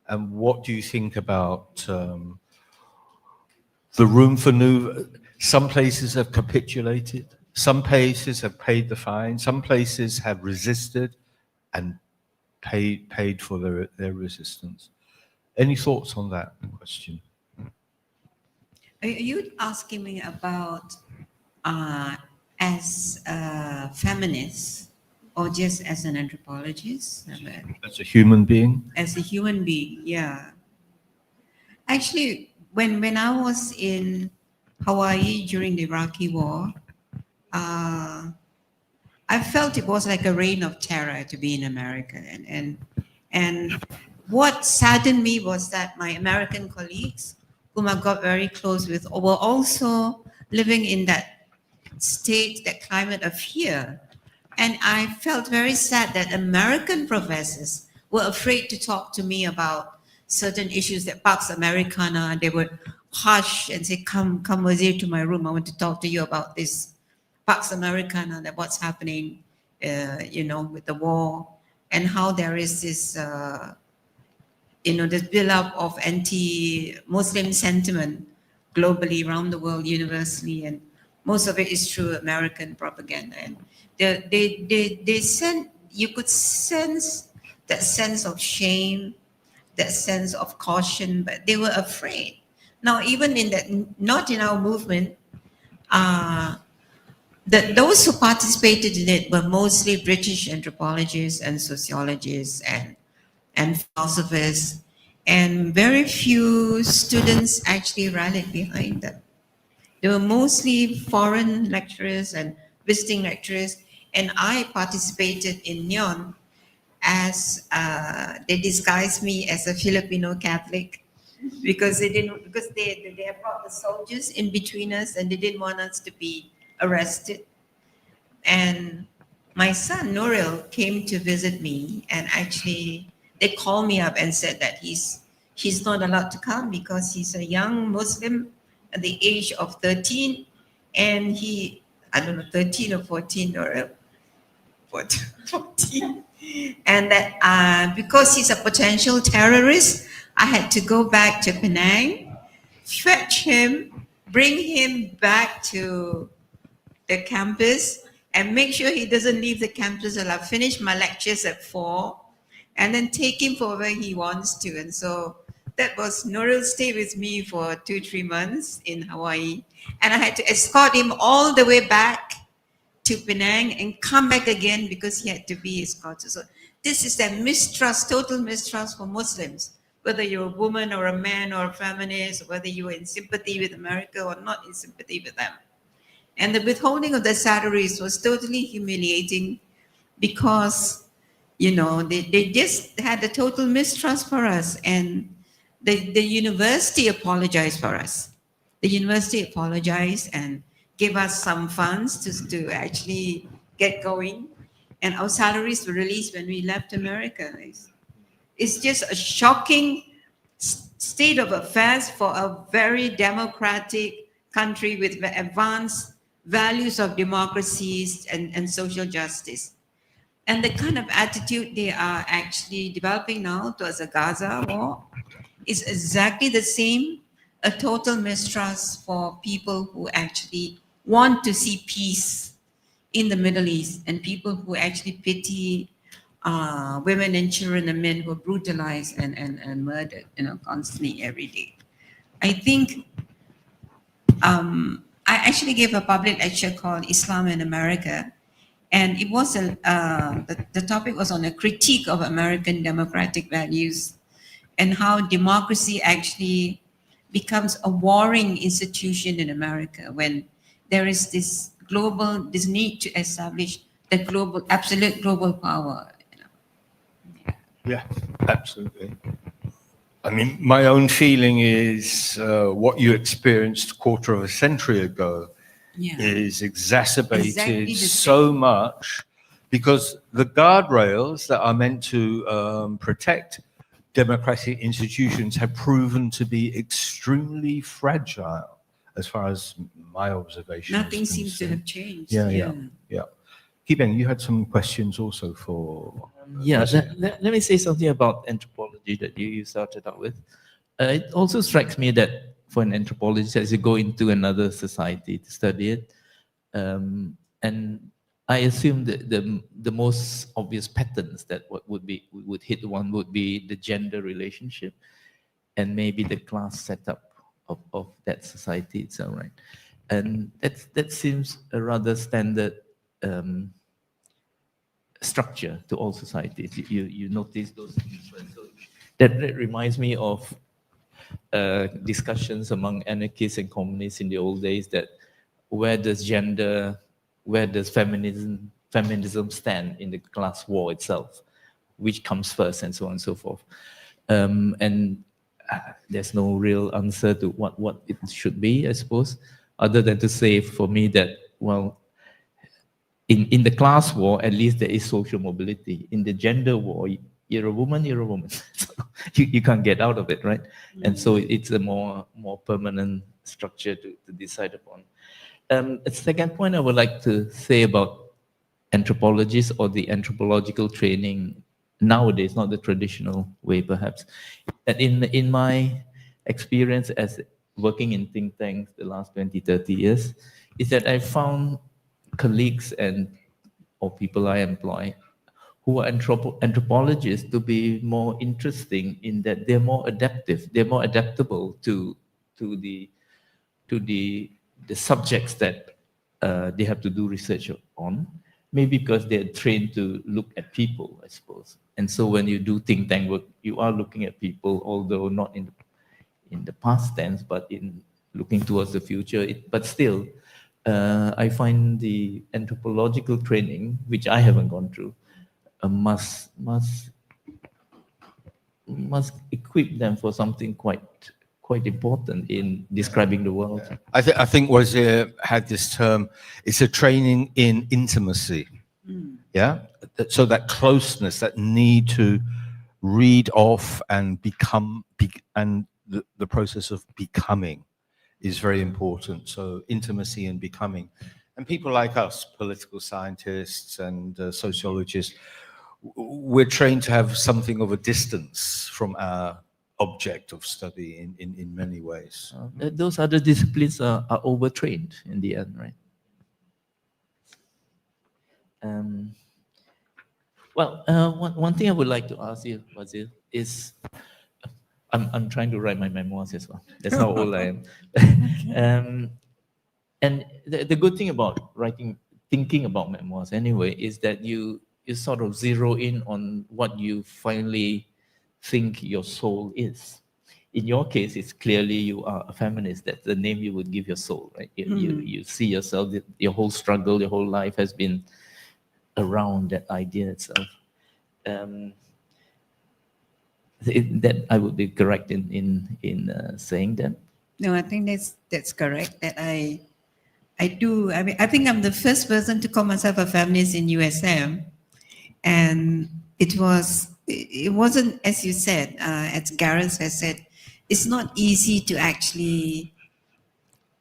And what do you think about the room for new? Some places have capitulated. Some places have paid the fine. Some places have resisted and paid for their resistance. Any thoughts on that question? Are you asking me about as a feminist or just as an anthropologist? As a human being? As a human being, yeah. Actually, when I was in Hawaii during the Iraqi war, I felt it was like a reign of terror to be in America. And what saddened me was that my American colleagues, whom I got very close with, were also living in that state, that climate of fear. And I felt very sad that American professors were afraid to talk to me about certain issues, that Pax Americana. They would hush and say, come Wazir, to my room. I want to talk to you about this Pax Americana, that what's happening, with the war, and how there is this, this build-up of anti-Muslim sentiment globally, around the world, universally, and most of it is through American propaganda. And they sent, you could sense that sense of shame, that sense of caution, but they were afraid. Now, even in that, not in our movement, that those who participated in it were mostly British anthropologists and sociologists and philosophers, and very few students actually rallied behind them. They were mostly foreign lecturers and visiting lecturers, and I participated in Nyon as they disguised me as a Filipino Catholic, because they had brought the soldiers in between us, and they didn't want us to be arrested. And my son Nuril came to visit me, and actually they called me up and said that he's not allowed to come because he's a young Muslim at the age of 13, and he, I don't know, 13 or 14 or 14, and that because he's a potential terrorist, I had to go back to Penang, fetch him, bring him back to the campus, and make sure he doesn't leave the campus until I finish my lectures at 4, and then take him for where he wants to. And so that was, Nuril stayed with me for 2-3 months in Hawaii, and I had to escort him all the way back to Penang and come back again because he had to be escorted. So this is that mistrust, total mistrust for Muslims, whether you're a woman or a man or a feminist, whether you were in sympathy with America or not in sympathy with them. And the withholding of the salaries was totally humiliating because, they just had a total mistrust for us. And the university apologized for us. The university apologized and gave us some funds to actually get going. And our salaries were released when we left America. It's just a shocking state of affairs for a very democratic country with advanced values of democracies and social justice. And the kind of attitude they are actually developing now towards the Gaza war is exactly the same, a total mistrust for people who actually want to see peace in the Middle East, and people who actually pity women and children and men who are brutalized and murdered, constantly every day. I think I actually gave a public lecture called Islam in America, and it was the topic was on a critique of American democratic values and how democracy actually becomes a warring institution in America when there is this need to establish the absolute global power. Yeah, absolutely. I mean, my own feeling is what you experienced a quarter of a century ago is exacerbated Exactly so much because the guardrails that are meant to protect democratic institutions have proven to be extremely fragile, as far as my observation. Nothing seems to have changed. Yeah. Kibeng, you had some questions also for. Let me say something about anthropology that you started out with. It also strikes me that for an anthropologist, as you go into another society to study it, and I assume that the most obvious patterns that would hit one would be the gender relationship and maybe the class setup of that society itself, right? And that seems a rather standard structure to all societies. You notice those things. So that reminds me of discussions among anarchists and communists in the old days that where does feminism stand in the class war itself, which comes first, and so on and so forth. And there's no real answer to what it should be, I suppose, other than to say for me that, well, in the class war, at least there is social mobility. In the gender war, you're a woman, so you can't get out of it, right? And so it's a more permanent structure to decide upon. A second point I would like to say about anthropologists or the anthropological training nowadays, not the traditional way perhaps, that in my experience as working in think tanks the last 20, 30 years, is that I found colleagues or people I employ who are anthropologists to be more interesting in that they're more adaptive, they're more adaptable to the subjects that they have to do research on, maybe because they're trained to look at people, I suppose. And so when you do think tank work, you are looking at people, although not in the past tense, but in looking towards the future. But still, I find the anthropological training, which I haven't gone through, must equip them for something quite important in describing the world. I think Wazir had this term, it's a training in intimacy. Yeah? So that closeness, that need to read off and become, and the process of becoming is very important. So intimacy and becoming. And people like us, political scientists and sociologists, we're trained to have something of a distance from our object of study in many ways. Those other disciplines are overtrained in the end, right? One thing I would like to ask you, Wazir, is I'm trying to write my memoirs as well. That's how old I am. And the good thing about thinking about memoirs anyway, is that you sort of zero in on what you finally think your soul is. In your case, it's clearly you are a feminist. That's the name you would give your soul, right? You see yourself, your whole struggle, your whole life has been around that idea itself. That I would be correct in saying that. No, I think that's correct. That I I do. I mean, I think I'm the first person to call myself a feminist in USM, and it wasn't, as you said, as Gareth has said, it's not easy to actually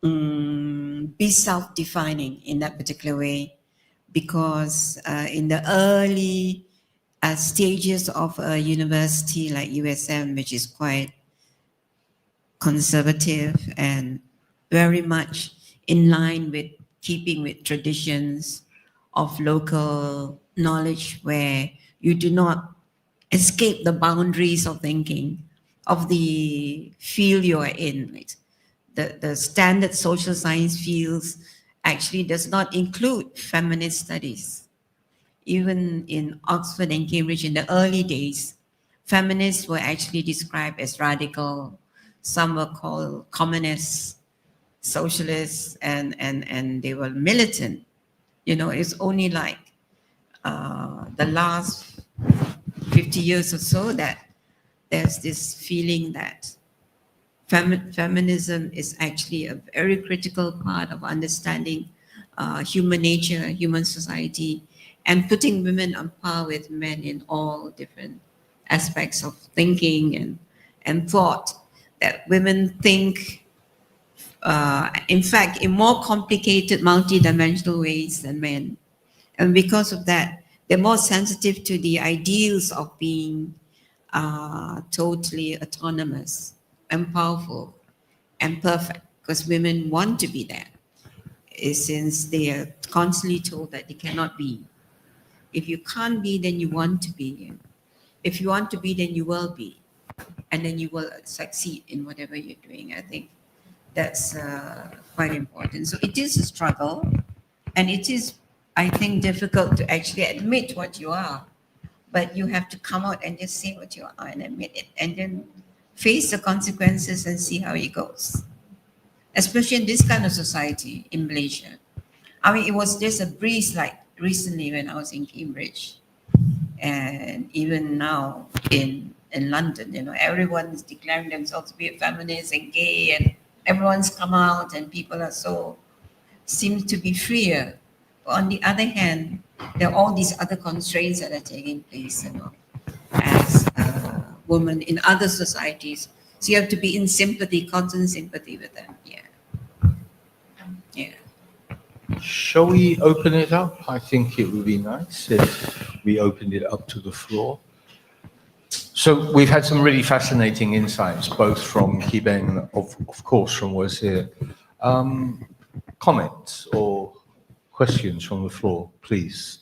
be self-defining in that particular way, because in the early stages of a university like USM, which is quite conservative and very much in line with keeping with traditions of local knowledge, where you do not escape the boundaries of thinking of the field you are in. Right? The standard social science fields actually does not include feminist studies. Even in Oxford and Cambridge in the early days, feminists were actually described as radical. Some were called communists, socialists, and they were militant. You know, it's only like the last 50 years or so that there's this feeling that feminism is actually a very critical part of understanding human nature, human society, and putting women on par with men in all different aspects of thinking and thought. That women think, in fact, in more complicated, multidimensional ways than men. And because of that, they're more sensitive to the ideals of being totally autonomous and powerful and perfect, because women want to be that, since they are constantly told that they cannot be. If you can't be, then you want to be. If you want to be, then you will be. And then you will succeed in whatever you're doing. I think that's quite important. So it is a struggle, and it is, I think, difficult to actually admit what you are. But you have to come out and just say what you are and admit it, and then face the consequences and see how it goes. Especially in this kind of society in Malaysia. I mean, it was just a breeze like recently when I was in Cambridge, and even now in London, you know, everyone's declaring themselves to be a feminist and gay, and everyone's come out, and people are so, seem to be freer. But on the other hand, there are all these other constraints that are taking place, you know, as women in other societies. So you have to be in sympathy, constant sympathy with them. Yeah. Yeah. Shall we open it up? I think it would be nice if we opened it up to the floor. So we've had some really fascinating insights, both from Kiben, of course, from Wazir. Comments or questions from the floor, please.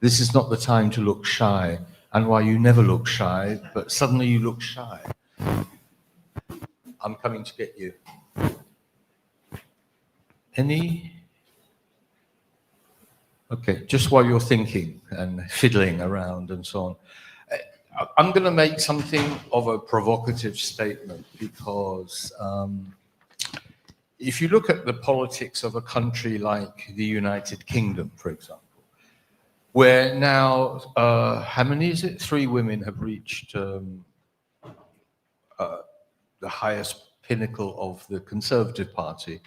This is not the time to look shy, and why you never look shy, but suddenly you look shy. I'm coming to get you. Any? Okay, just while you're thinking and fiddling around and so on. I'm going to make something of a provocative statement, because if you look at the politics of a country like the United Kingdom, for example, where now, how many is it? 3 women have reached the highest pinnacle of the Conservative Party,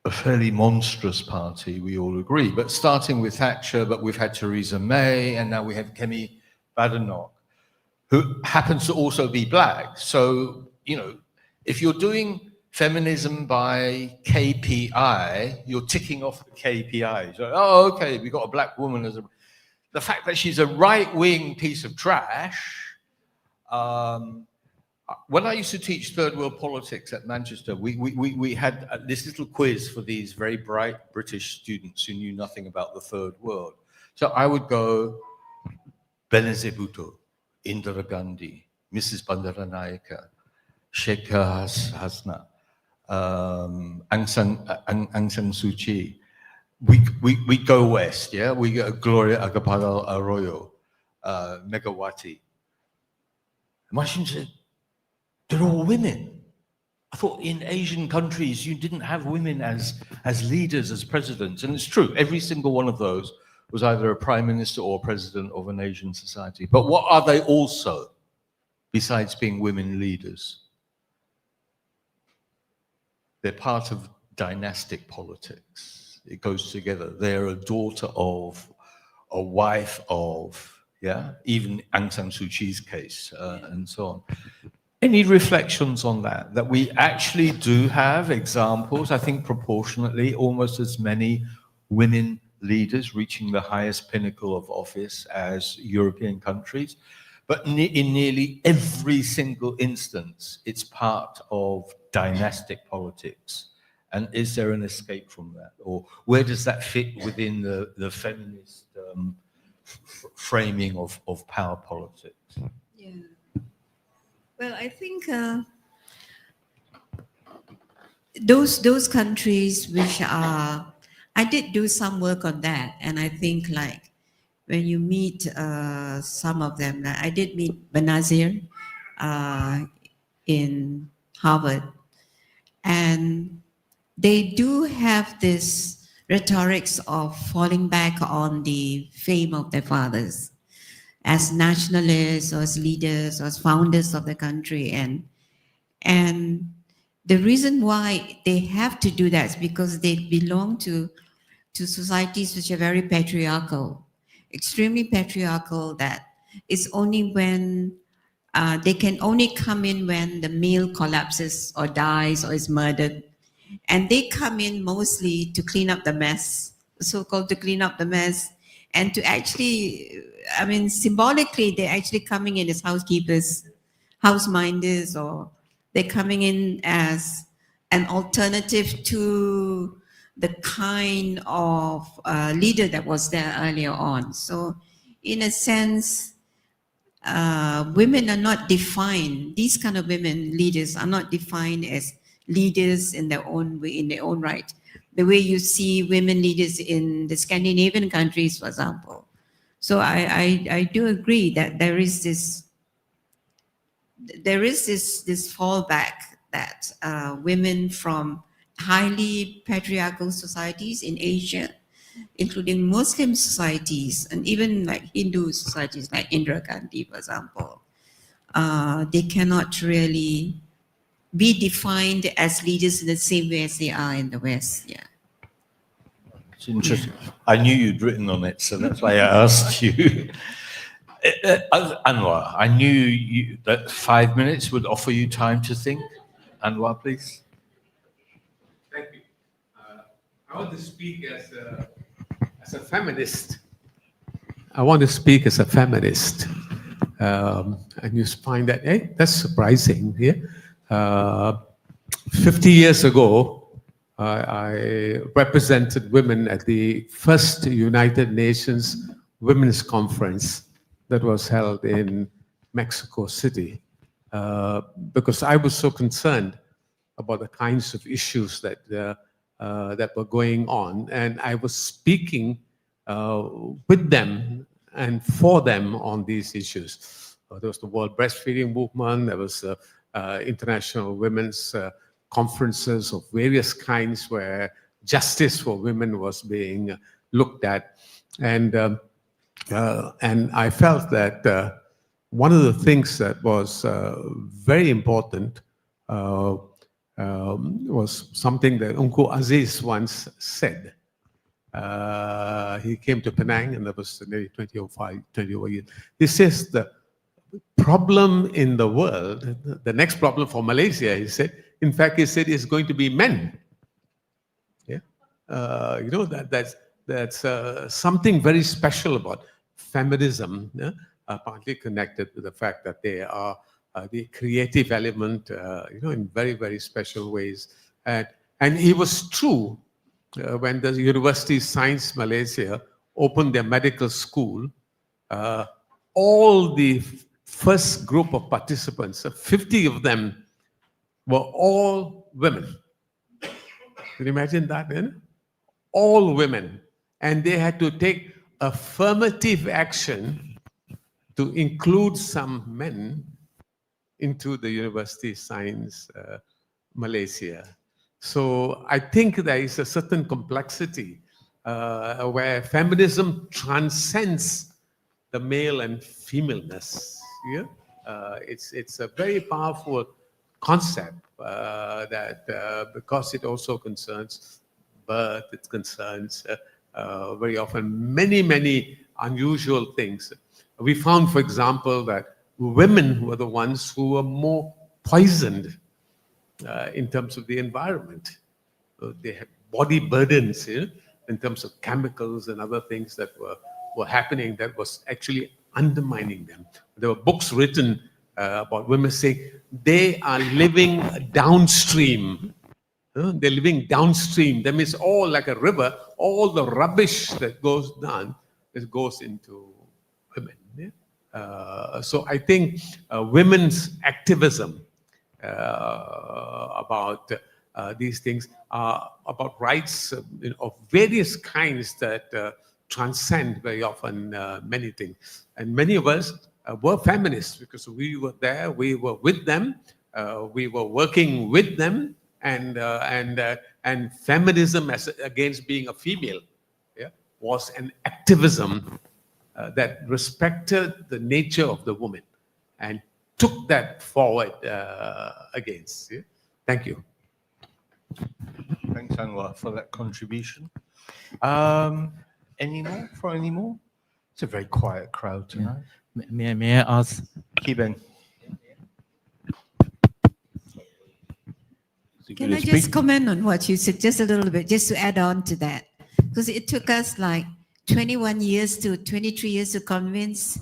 a fairly monstrous party, we all agree, but starting with Thatcher, but we've had Theresa May, and now we have Kemi Badenoch, who happens to also be black. So, you know, if you're doing feminism by KPI, you're ticking off the KPIs. Oh, okay, we got a black woman as a... The fact that she's a right-wing piece of trash. When I used to teach third world politics at Manchester, we had this little quiz for these very bright British students who knew nothing about the third world. So I would go, Benazir Bhutto, Indira Gandhi, Mrs. Bandaranaike, Sheikh Hasina, Aung San Suu Kyi. We go west, yeah? We go Gloria Agapada Arroyo, Megawati. My student said, they're all women. I thought in Asian countries, you didn't have women as leaders, as presidents. And it's true, every single one of those was either a prime minister or president of an Asian society. But what are they also, besides being women leaders? They're part of dynastic politics. It goes together. They're a daughter of, a wife of, yeah, even Aung San Suu Kyi's case, and so on. Any reflections on that? That we actually do have examples, I think proportionately, almost as many women leaders reaching the highest pinnacle of office as European countries. But in nearly every single instance, it's part of dynastic politics. And is there an escape from that? Or where does that fit within the feminist framing of power politics? Yeah. Well, I think those countries which are, I did do some work on that, and I think like when you meet some of them, like I did meet Benazir in Harvard, and they do have this rhetorics of falling back on the fame of their fathers as nationalists or as leaders or as founders of the country, and the reason why they have to do that is because they belong to societies which are very patriarchal, extremely patriarchal, that it's only when they can only come in when the male collapses or dies or is murdered. And they come in mostly to clean up the mess, so-called to clean up the mess, and to actually, I mean, symbolically, they're actually coming in as housekeepers, houseminders, or they're coming in as an alternative to the kind of leader that was there earlier on. So in a sense, women are not defined, these kind of women leaders are not defined as leaders in their own way, in their own right. The way you see women leaders in the Scandinavian countries, for example. So I do agree that there is this fallback that women from highly patriarchal societies in Asia, including Muslim societies and even like Hindu societies like Indira Gandhi, for example, they cannot really be defined as leaders in the same way as they are in the West. Yeah. It's interesting. Yeah. I knew you'd written on it, so that's why I asked you. Anwar, I knew that 5 minutes would offer you time to think. Anwar, please. Thank you. I want to speak as a feminist. I want to speak as a feminist. And you find that, that's surprising. Yeah? 50 years ago, I represented women at the first United Nations Women's Conference that was held in Mexico City, because I was so concerned about the kinds of issues that were going on, and I was speaking with them and for them on these issues. There was the World Breastfeeding Movement, there was international women's conferences of various kinds where justice for women was being looked at. And I felt that one of the things that was very important was something that Uncle Aziz once said. He came to Penang, and that was nearly 20 years. He says the problem in the world, the next problem for Malaysia, he said, in fact, he said, is going to be men. Yeah, you know, that's something very special about feminism, yeah? Partly connected to the fact that they are the creative element, you know, in very, very special ways. And it was true when the University Science Malaysia opened their medical school. All the first group of participants, 50 of them, were all women. Can you imagine that? Then? All women. And they had to take affirmative action to include some men into the University Science Malaysia. So I think there is a certain complexity where feminism transcends the male and femaleness. Yeah? It's a very powerful concept because it also concerns birth, it concerns very often many unusual things. We found, for example, that women were the ones who were more poisoned in terms of the environment. They had body burdens in terms of chemicals and other things that were happening that was actually undermining them. There were books written about women saying they are living downstream. They're living downstream. That means all like a river, all the rubbish that goes down, it goes into women. So I think women's activism about these things are about rights of various kinds that transcend very often many things. And many of us were feminists because we were there, we were with them, we were working with them, and feminism against being a female was an activism that respected the nature of the woman and took that forward against. Thank you. Thanks, Anwar, for that contribution. Any more? It's a very quiet crowd tonight. May I ask? Kiben. Can I just comment on what you said just a little bit, just to add on to that? Because it took us like 21 years to 23 years to convince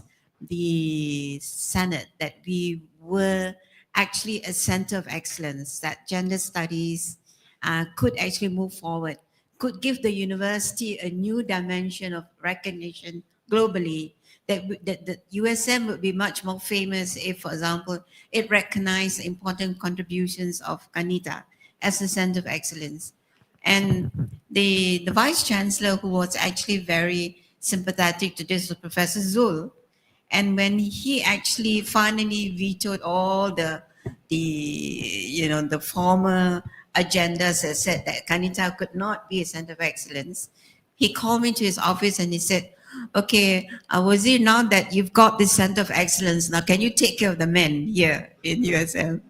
the Senate that we were actually a center of excellence, that gender studies could actually move forward, could give the university a new dimension of recognition globally, that the USM would be much more famous if, for example, it recognized important contributions of Kanita as a center of excellence. And the vice chancellor, who was actually very sympathetic to this, was Professor Zul. And when he actually finally vetoed all the former agendas that said that Kanita could not be a center of excellence, he called me to his office and he said, okay, Wazir, now that you've got this center of excellence, now can you take care of the men here in USM?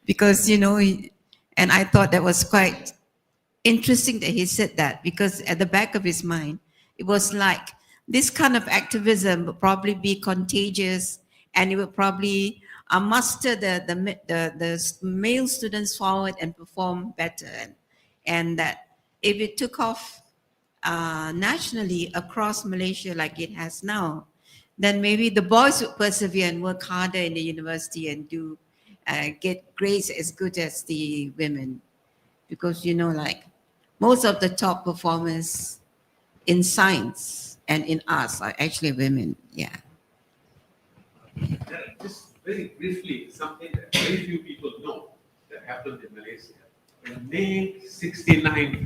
Because, and I thought that was quite interesting that he said that, because at the back of his mind, it was like this kind of activism would probably be contagious, and it would probably muster the male students forward and perform better, and that if it took off nationally across Malaysia like it has now, then maybe the boys would persevere and work harder in the university and do get grades as good as the women, because like most of the top performers in science and in arts are actually women. Yeah. Just very briefly, something that very few people know that happened in Malaysia. When May 69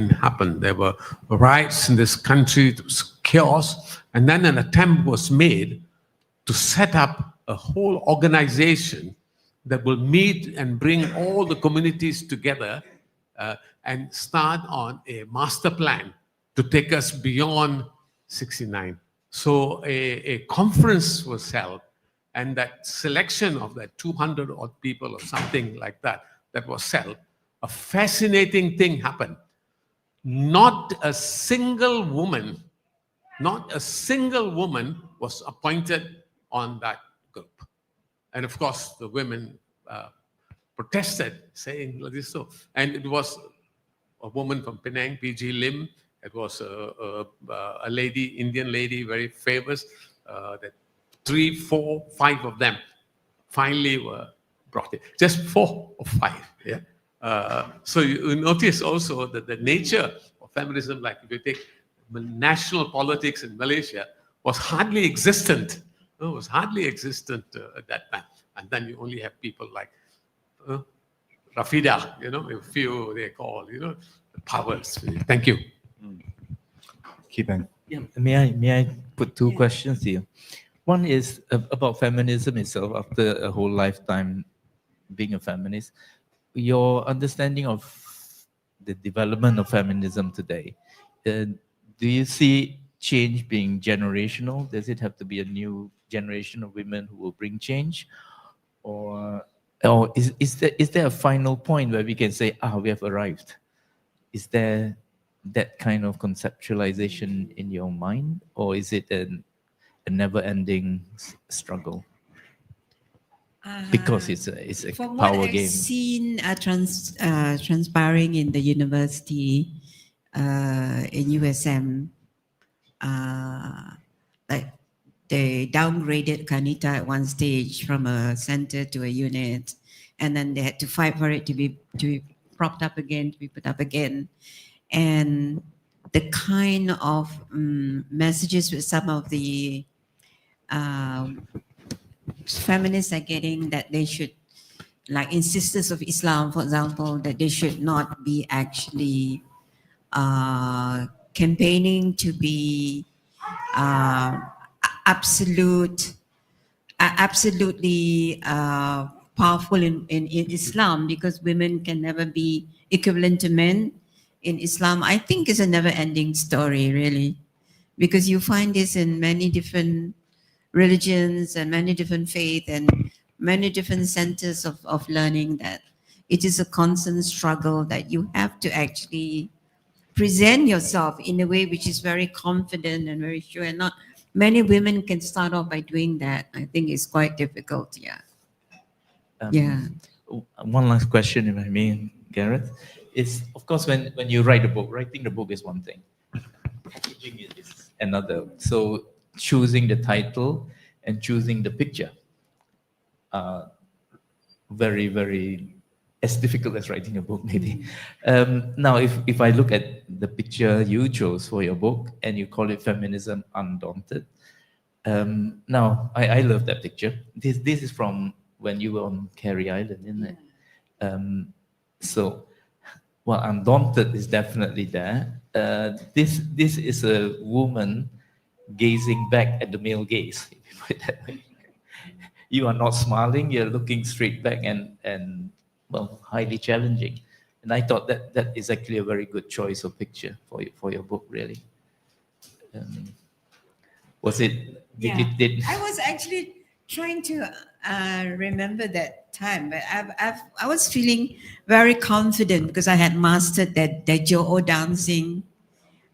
happened, there were riots in this country, there was chaos, and then an attempt was made to set up a whole organization that will meet and bring all the communities together and start on a master plan to take us beyond 69. So a conference was held, and that selection of that 200 odd people or something like that was held. A fascinating thing happened. Not a single woman was appointed on that group. And of course, the women protested, saying this so. And it was a woman from Penang, P.G. Lim. It was a lady, Indian lady, very famous. That 3, 4, 5 of them finally were brought in. Just 4 or 5. Yeah. So you notice also that the nature of feminism, like if you take national politics in Malaysia, was hardly existent. It was hardly existent at that time. And then you only have people like Rafida, a few they call, the powers. Thank you. Keep in. Yeah, may I put 2 questions here? One is about feminism itself. After a whole lifetime being a feminist, your understanding of the development of feminism today, do you see change being generational? Does it have to be a new generation of women who will bring change? or is there a final point where we can say, we have arrived? Is there that kind of conceptualization in your mind, or is it a never-ending struggle? Because it's a From power what I've game. seen transpiring in the university in USM, like they downgraded Kanita at one stage from a center to a unit, and then they had to fight for it to be propped up again, to be put up again, and the kind of messages with some of the feminists are getting, that they should, like in Sisters of Islam, for example, that they should not be actually campaigning to be absolutely powerful in Islam, because women can never be equivalent to men in Islam. I think is a never-ending story, really, because you find this in many different religions and many different faiths and many different centers of learning, that it is a constant struggle, that you have to actually present yourself in a way which is very confident and very sure, and not many women can start off by doing that. I think it's quite difficult. One last question, if I may, Gareth, is, of course, when you write a book, writing the book is one thing, packaging it is another. So choosing the title and choosing the picture are very, very as difficult as writing a book, maybe. Now, if I look at the picture you chose for your book and you call it Feminism Undaunted, now I love that picture. This is from when you were on Carey Island, isn't it? So, well, Undaunted is definitely there. This is a woman gazing back at the male gaze, if you put it that way. You are not smiling, you're looking straight back, and well, highly challenging. And I thought that is actually a very good choice of picture for your book, really. Was it? Did I was actually trying to remember that time, but I was feeling very confident because I had mastered that Jo'o dancing.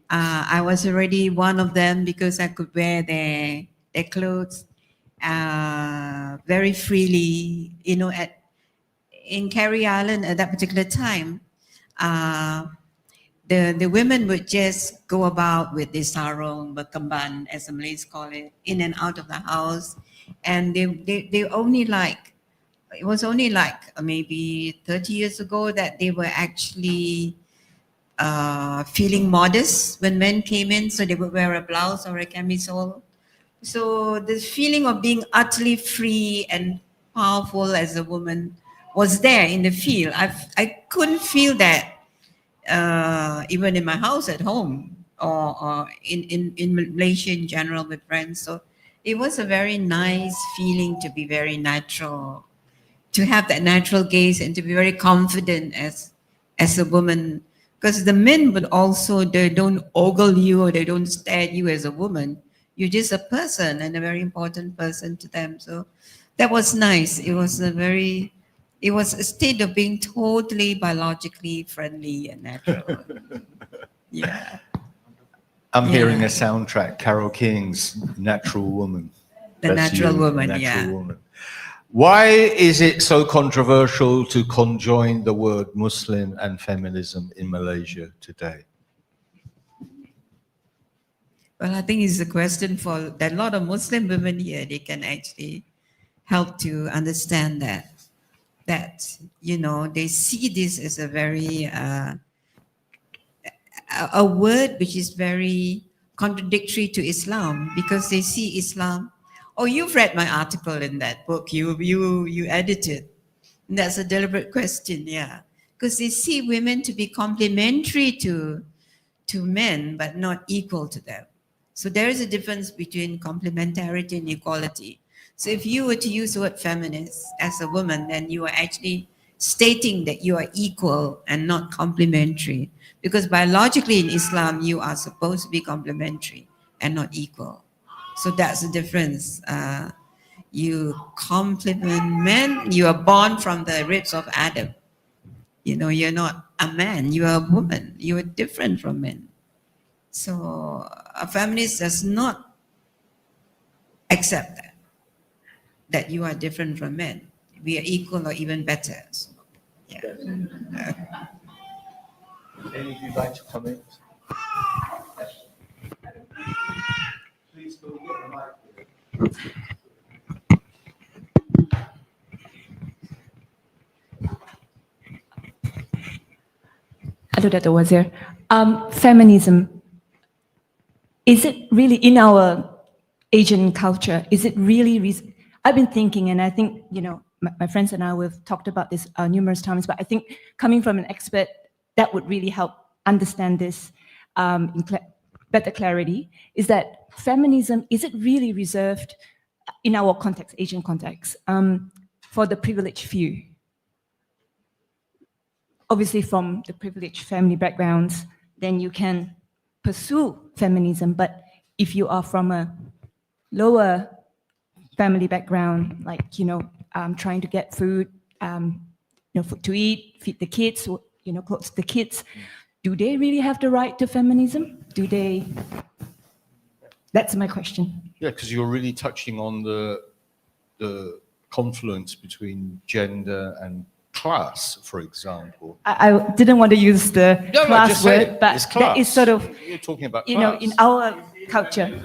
I was already one of them because I could wear their clothes very freely. You know, in Carey Island at that particular time, the women would just go about with the sarong, berkemban, as the Malays call it, in and out of the house, and they only like, it was only like maybe 30 years ago that they were actually feeling modest when men came in, so they would wear a blouse or a camisole. So the feeling of being utterly free and powerful as a woman was there in the field. I couldn't feel that even in my house at home or in Malaysia in general with friends. So it was a very nice feeling to be very natural, to have that natural gaze and to be very confident as a woman. Because the men would also, they don't ogle you or they don't stare at you as a woman. You're just a person and a very important person to them. So that was nice. It was a state of being totally biologically friendly and natural. Yeah. I'm hearing Yeah. a soundtrack, Carole King's Natural Woman. The That's natural you, woman, Natural yeah. Woman. Why is it so controversial to conjoin the word Muslim and feminism in Malaysia today? Well, I think it's a question for that. A lot of Muslim women here, they can actually help to understand that you know, they see this as a very a word which is very contradictory to Islam, because they see Islam. Oh, you've read my article in that book. You edited. And that's a deliberate question, yeah, because they see women to be complementary to men, but not equal to them. So there is a difference between complementarity and equality. So if you were to use the word feminist as a woman, then you are actually stating that you are equal and not complementary. Because biologically in Islam, you are supposed to be complementary and not equal. So that's the difference. You complement men. You are born from the ribs of Adam. You know, you're not a man, you are a woman. You are different from men. So a feminist does not accept that you are different from men. We are equal or even better. So, yeah. Any of you like to comment? Please go get the mic. Hello, Dr. Wazir. Feminism, is it really in our Asian culture? Is it really? I've been thinking, and I think, you know, my friends and I have talked about this numerous times, but I think coming from an expert, that would really help understand this in better clarity, is that feminism, is it really reserved in our context, Asian context, for the privileged few? Obviously from the privileged family backgrounds, then you can pursue feminism. But if you are from a lower family background, like, you know, trying to get food, you know, food to eat, feed the kids, you know, clothes to the kids, do they really have the right to feminism? Do they? That's my question. Yeah, because you're really touching on the confluence between gender and class, for example. I didn't want to use the No, class just say word, it. but It's that is class. sort of, You're talking about you know, class. in our culture.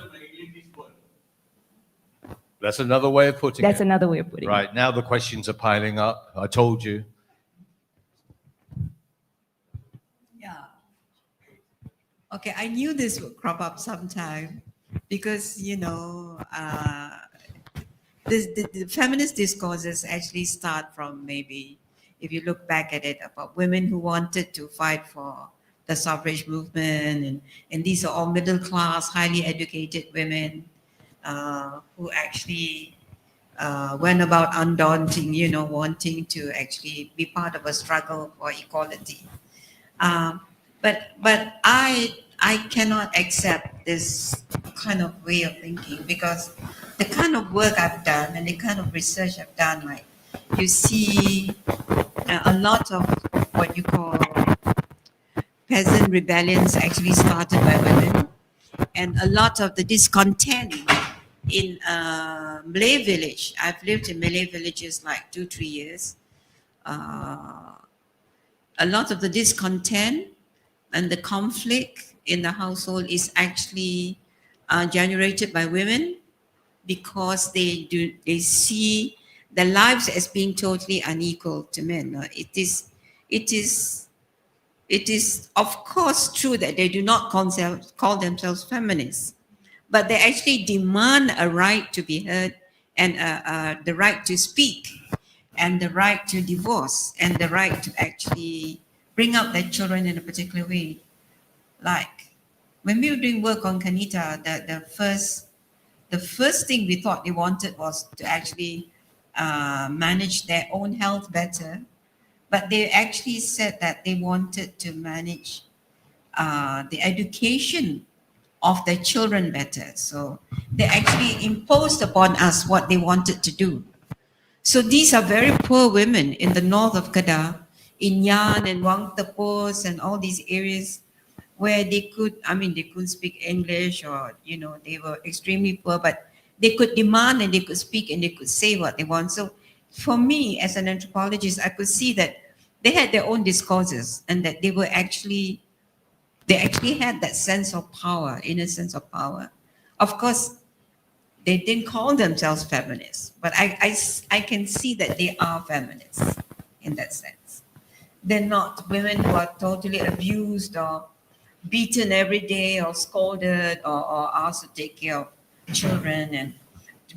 That's another way of putting That's it. another way of putting it. Right, now the questions are piling up. I told you. Yeah. Okay, I knew this would crop up sometime because, you know, the feminist discourses actually start from, maybe, if you look back at it, about women who wanted to fight for the suffrage movement, and these are all middle class, highly educated women who actually went about undaunting, you know, wanting to actually be part of a struggle for equality. But I cannot accept this kind of way of thinking, because the kind of work I've done and the kind of research I've done, like, you see a lot of what you call peasant rebellions actually started by women, and a lot of the discontent in Malay village. I've lived in Malay villages like 2-3 years. A lot of the discontent and the conflict in the household is actually generated by women, because they see their lives as being totally unequal to men. It is of course true that they do not call themselves feminists, but they actually demand a right to be heard, and the right to speak, and the right to divorce, and the right to actually bring up their children in a particular way. Like, when we were doing work on Kanita, the first thing we thought they wanted was to actually manage their own health better, but they actually said that they wanted to manage the education of their children better. So they actually imposed upon us what they wanted to do. So these are very poor women in the north of Kedah, in Yan and Wang Tepos and all these areas, where they couldn't speak English, or, you know, they were extremely poor, but they could demand, and they could speak, and they could say what they want. So for me, as an anthropologist, I could see that they had their own discourses, and that they actually had that sense of power, inner sense of power. Of course, they didn't call themselves feminists, but I can see that they are feminists in that sense. They're not women who are totally abused or beaten every day, or scolded, or asked to take care of children, and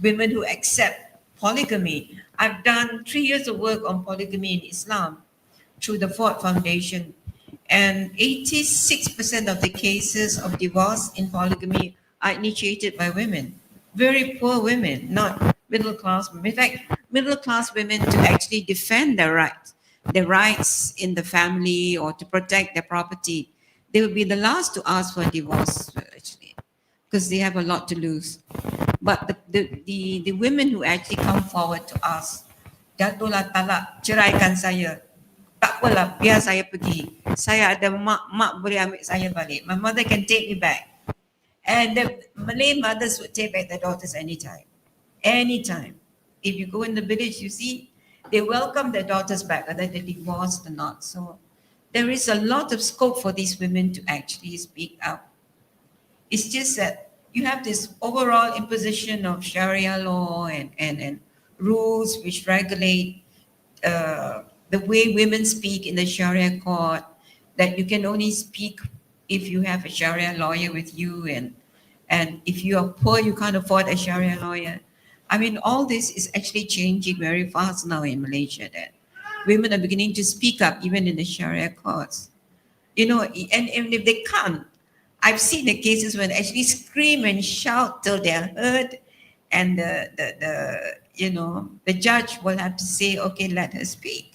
women who accept polygamy. I've done 3 years of work on polygamy in Islam through the Ford Foundation, and 86% of the cases of divorce in polygamy are initiated by women. Very poor women, not middle class women. In fact, middle class women, to actually defend their rights in the family, or to protect their property, they would be the last to ask for a divorce, actually, because they have a lot to lose. But the women who actually come forward to us, jatuhlah talak, ceraikan saya. Tak apalah, biar saya pergi. Saya ada mak boleh ambil saya balik. My mother can take me back. And the Malay mothers would take back their daughters anytime. Anytime. If you go in the village, you see, they welcome their daughters back, whether they're divorced or not. So there is a lot of scope for these women to actually speak out. It's just that you have this overall imposition of Sharia law and rules which regulate the way women speak in the Sharia court, that you can only speak if you have a Sharia lawyer with you, and if you are poor, you can't afford a Sharia lawyer. I mean, all this is actually changing very fast now in Malaysia, that women are beginning to speak up even in the Sharia courts. You know, and if they can't, I've seen the cases when they actually scream and shout till they're heard, and the judge will have to say, okay, let her speak.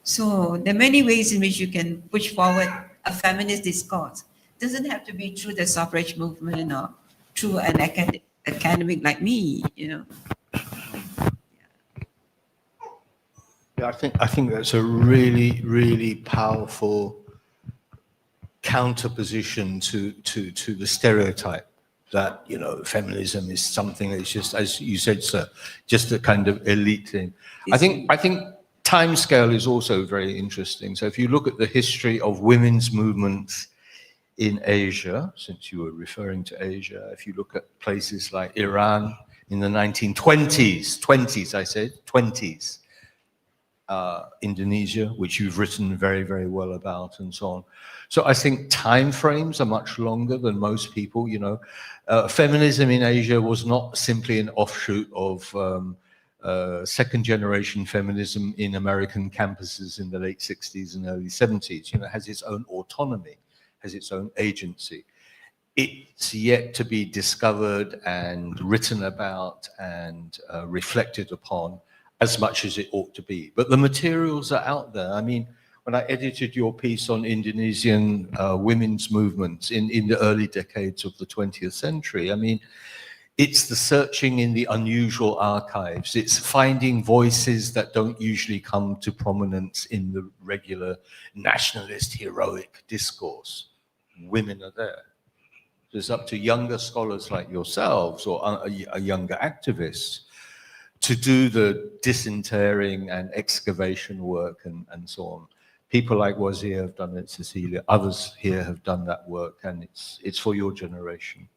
So there are many ways in which you can push forward a feminist discourse. It doesn't have to be through the suffrage movement or through an academic like me, you know. Yeah, I think that's a really, really powerful counterposition to the stereotype that, you know, feminism is something that's just, as you said, sir, just a kind of elite thing. I think time scale is also very interesting. So if you look at the history of women's movements in Asia, since you were referring to Asia, if you look at places like Iran in the 1920s, Indonesia, which you've written very, very well about, and so on. So I think time frames are much longer than most people, you know. Feminism in Asia was not simply an offshoot of second generation feminism in American campuses in the late 60s and early 70s. You know, it has its own autonomy, has its own agency. It's yet to be discovered and written about and reflected upon as much as it ought to be. But the materials are out there. I mean, when I edited your piece on Indonesian women's movements in the early decades of the 20th century, I mean, it's the searching in the unusual archives. It's finding voices that don't usually come to prominence in the regular nationalist heroic discourse. Women are there. It's up to younger scholars like yourselves or younger activists to do the disinterring and excavation work and so on. People like Wazir have done it, Cecilia, others here have done that work, and it's for your generation.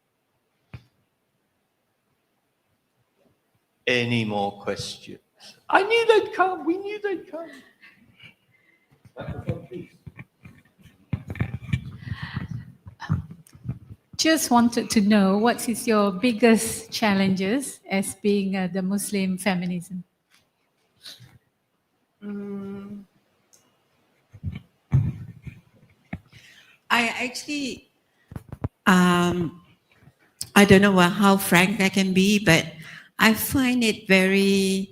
Any more questions? I knew they'd come, we knew they'd come. Just wanted to know, what is your biggest challenges as being the Muslim feminism? I actually, I don't know how frank I can be, but I find it very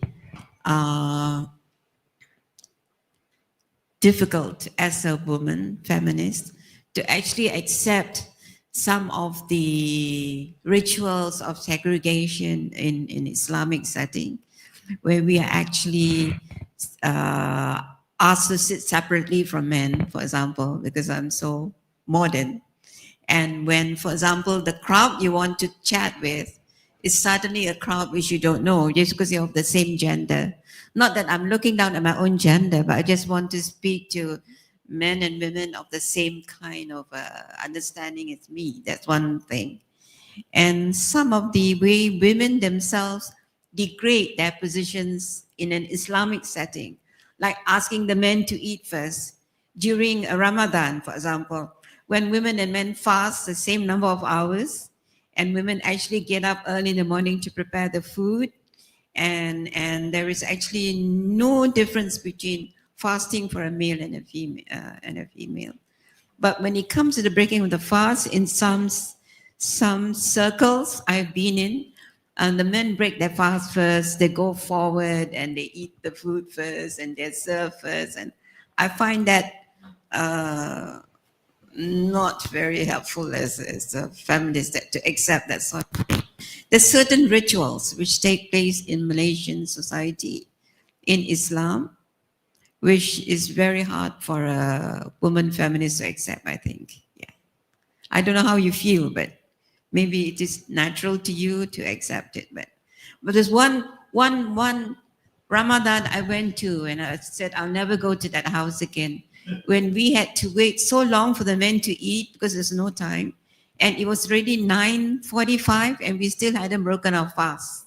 difficult as a woman feminist to actually accept some of the rituals of segregation in Islamic setting, where we are actually asked to sit separately from men, for example, because I'm so modern. And when, for example, the crowd you want to chat with is suddenly a crowd which you don't know, just because you're of the same gender. Not that I'm looking down at my own gender, but I just want to speak to men and women of the same kind of understanding as me. That's one thing. And some of the way women themselves degrade their positions in an Islamic setting, like asking the men to eat first during a Ramadan, for example, when women and men fast the same number of hours, and women actually get up early in the morning to prepare the food, and there is actually no difference between fasting for a male and a female. But when it comes to the breaking of the fast, in some circles I've been in, and the men break their fast first, they go forward and they eat the food first and they serve first. And I find that not very helpful as a feminist to accept that sort of thing. There's certain rituals which take place in Malaysian society, in Islam, which is very hard for a woman feminist to accept, I think. Yeah. I don't know how you feel, but maybe it is natural to you to accept it. But there's one Ramadan I went to, and I said, I'll never go to that house again. When we had to wait so long for the men to eat because there's no time, and it was already 9:45, and we still hadn't broken our fast.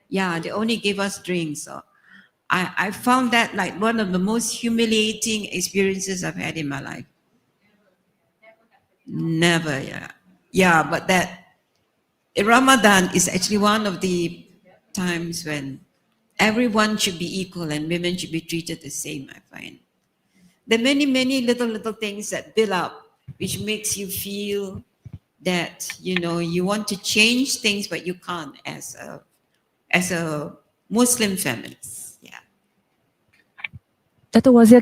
Yeah, they only gave us drinks. So I found that like one of the most humiliating experiences I've had in my life. Never, yeah. Yeah, but that Ramadan is actually one of the times when everyone should be equal and women should be treated the same, I find. There are many, many little things that build up, which makes you feel that, you know, you want to change things, but you can't as a Muslim feminist. Yeah. Dr. Wazir,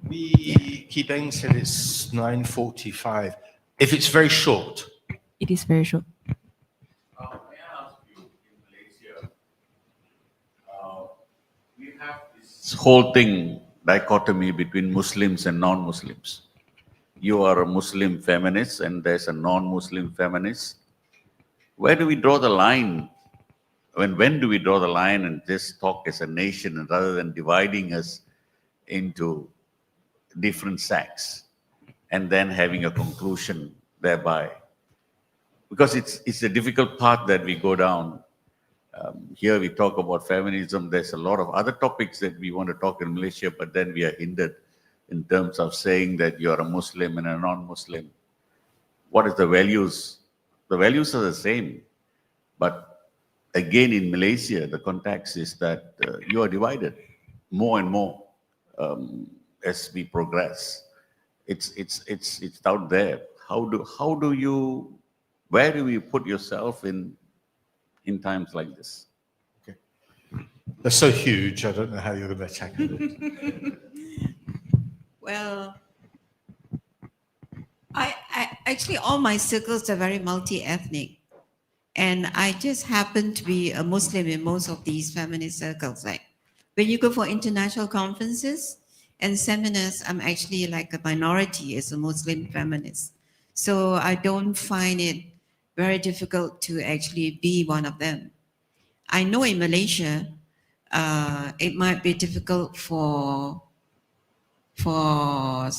Kibeng said it's 9:45. If it's very short. it is very short. May I ask you, in Malaysia, we have this whole thing, dichotomy between Muslims and non-Muslims. You are a Muslim feminist and there's a non-Muslim feminist. Where do we draw the line? When do we draw the line and just talk as a nation rather than dividing us into different sects and then having a conclusion thereby? Because it's a difficult path that we go down. Here we talk about feminism. There's a lot of other topics that we want to talk in Malaysia, but then we are hindered in terms of saying that you're a Muslim and a non-Muslim. What is the values? The values are the same. But again, in Malaysia, the context is that you are divided more and more as we progress. It's out there. Where do you put yourself in times like this? Okay. They're so huge, I don't know how you're going to tackle it. Well, I actually, all my circles are very multi-ethnic. And I just happen to be a Muslim in most of these feminist circles. Like when you go for international conferences and seminars, I'm actually like a minority as a Muslim feminist. So I don't find it very difficult to actually be one of them. I know in Malaysia, it might be difficult for a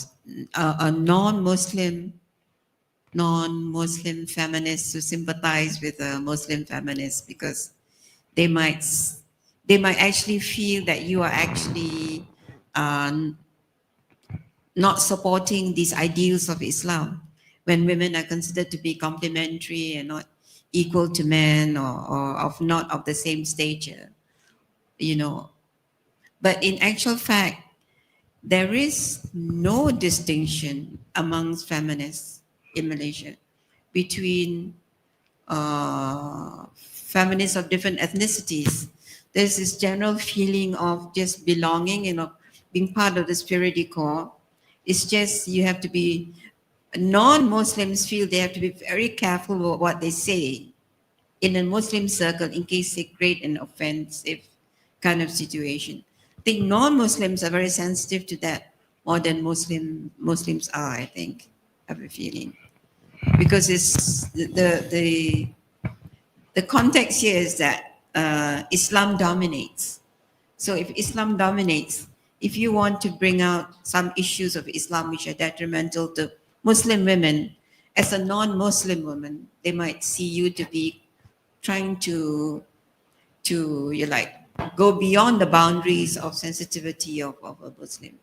non-Muslim feminists to sympathize with a Muslim feminist because they might actually feel that you are actually not supporting these ideals of Islam when women are considered to be complementary and not equal to men or not of the same stature, you know. But in actual fact, there is no distinction amongst feminists in Malaysia between feminists of different ethnicities. There's this general feeling of just belonging, you know, being part of the spiritual core. It's just you have to be, non-Muslims feel they have to be very careful about what they say in a Muslim circle in case they create an offensive kind of situation. I think non-Muslims are very sensitive to that more than Muslims are, I think, I have a feeling. Because it's the context here is that Islam dominates. So if Islam dominates, if you want to bring out some issues of Islam which are detrimental to Muslim women, as a non-Muslim woman, they might see you to be trying to go beyond the boundaries of sensitivity of a Muslim.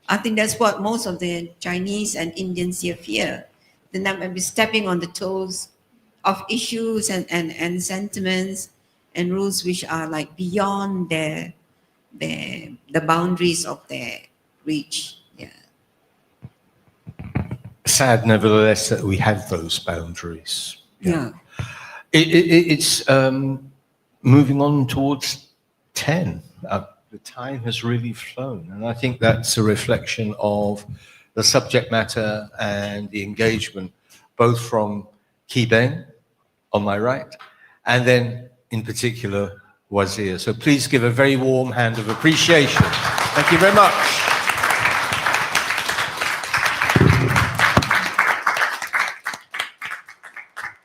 I think that's what most of the Chinese and Indians here fear. Then they might be stepping on the toes of issues and sentiments and rules which are like beyond the boundaries of their reach. Yeah. Sad, nevertheless, that we have those boundaries. Yeah. It's moving on towards 10. The time has really flown, and I think that's a reflection of the subject matter and the engagement, both from Kibeng on my right and then in particular Wazir. So please give a very warm hand of appreciation. Thank you very much.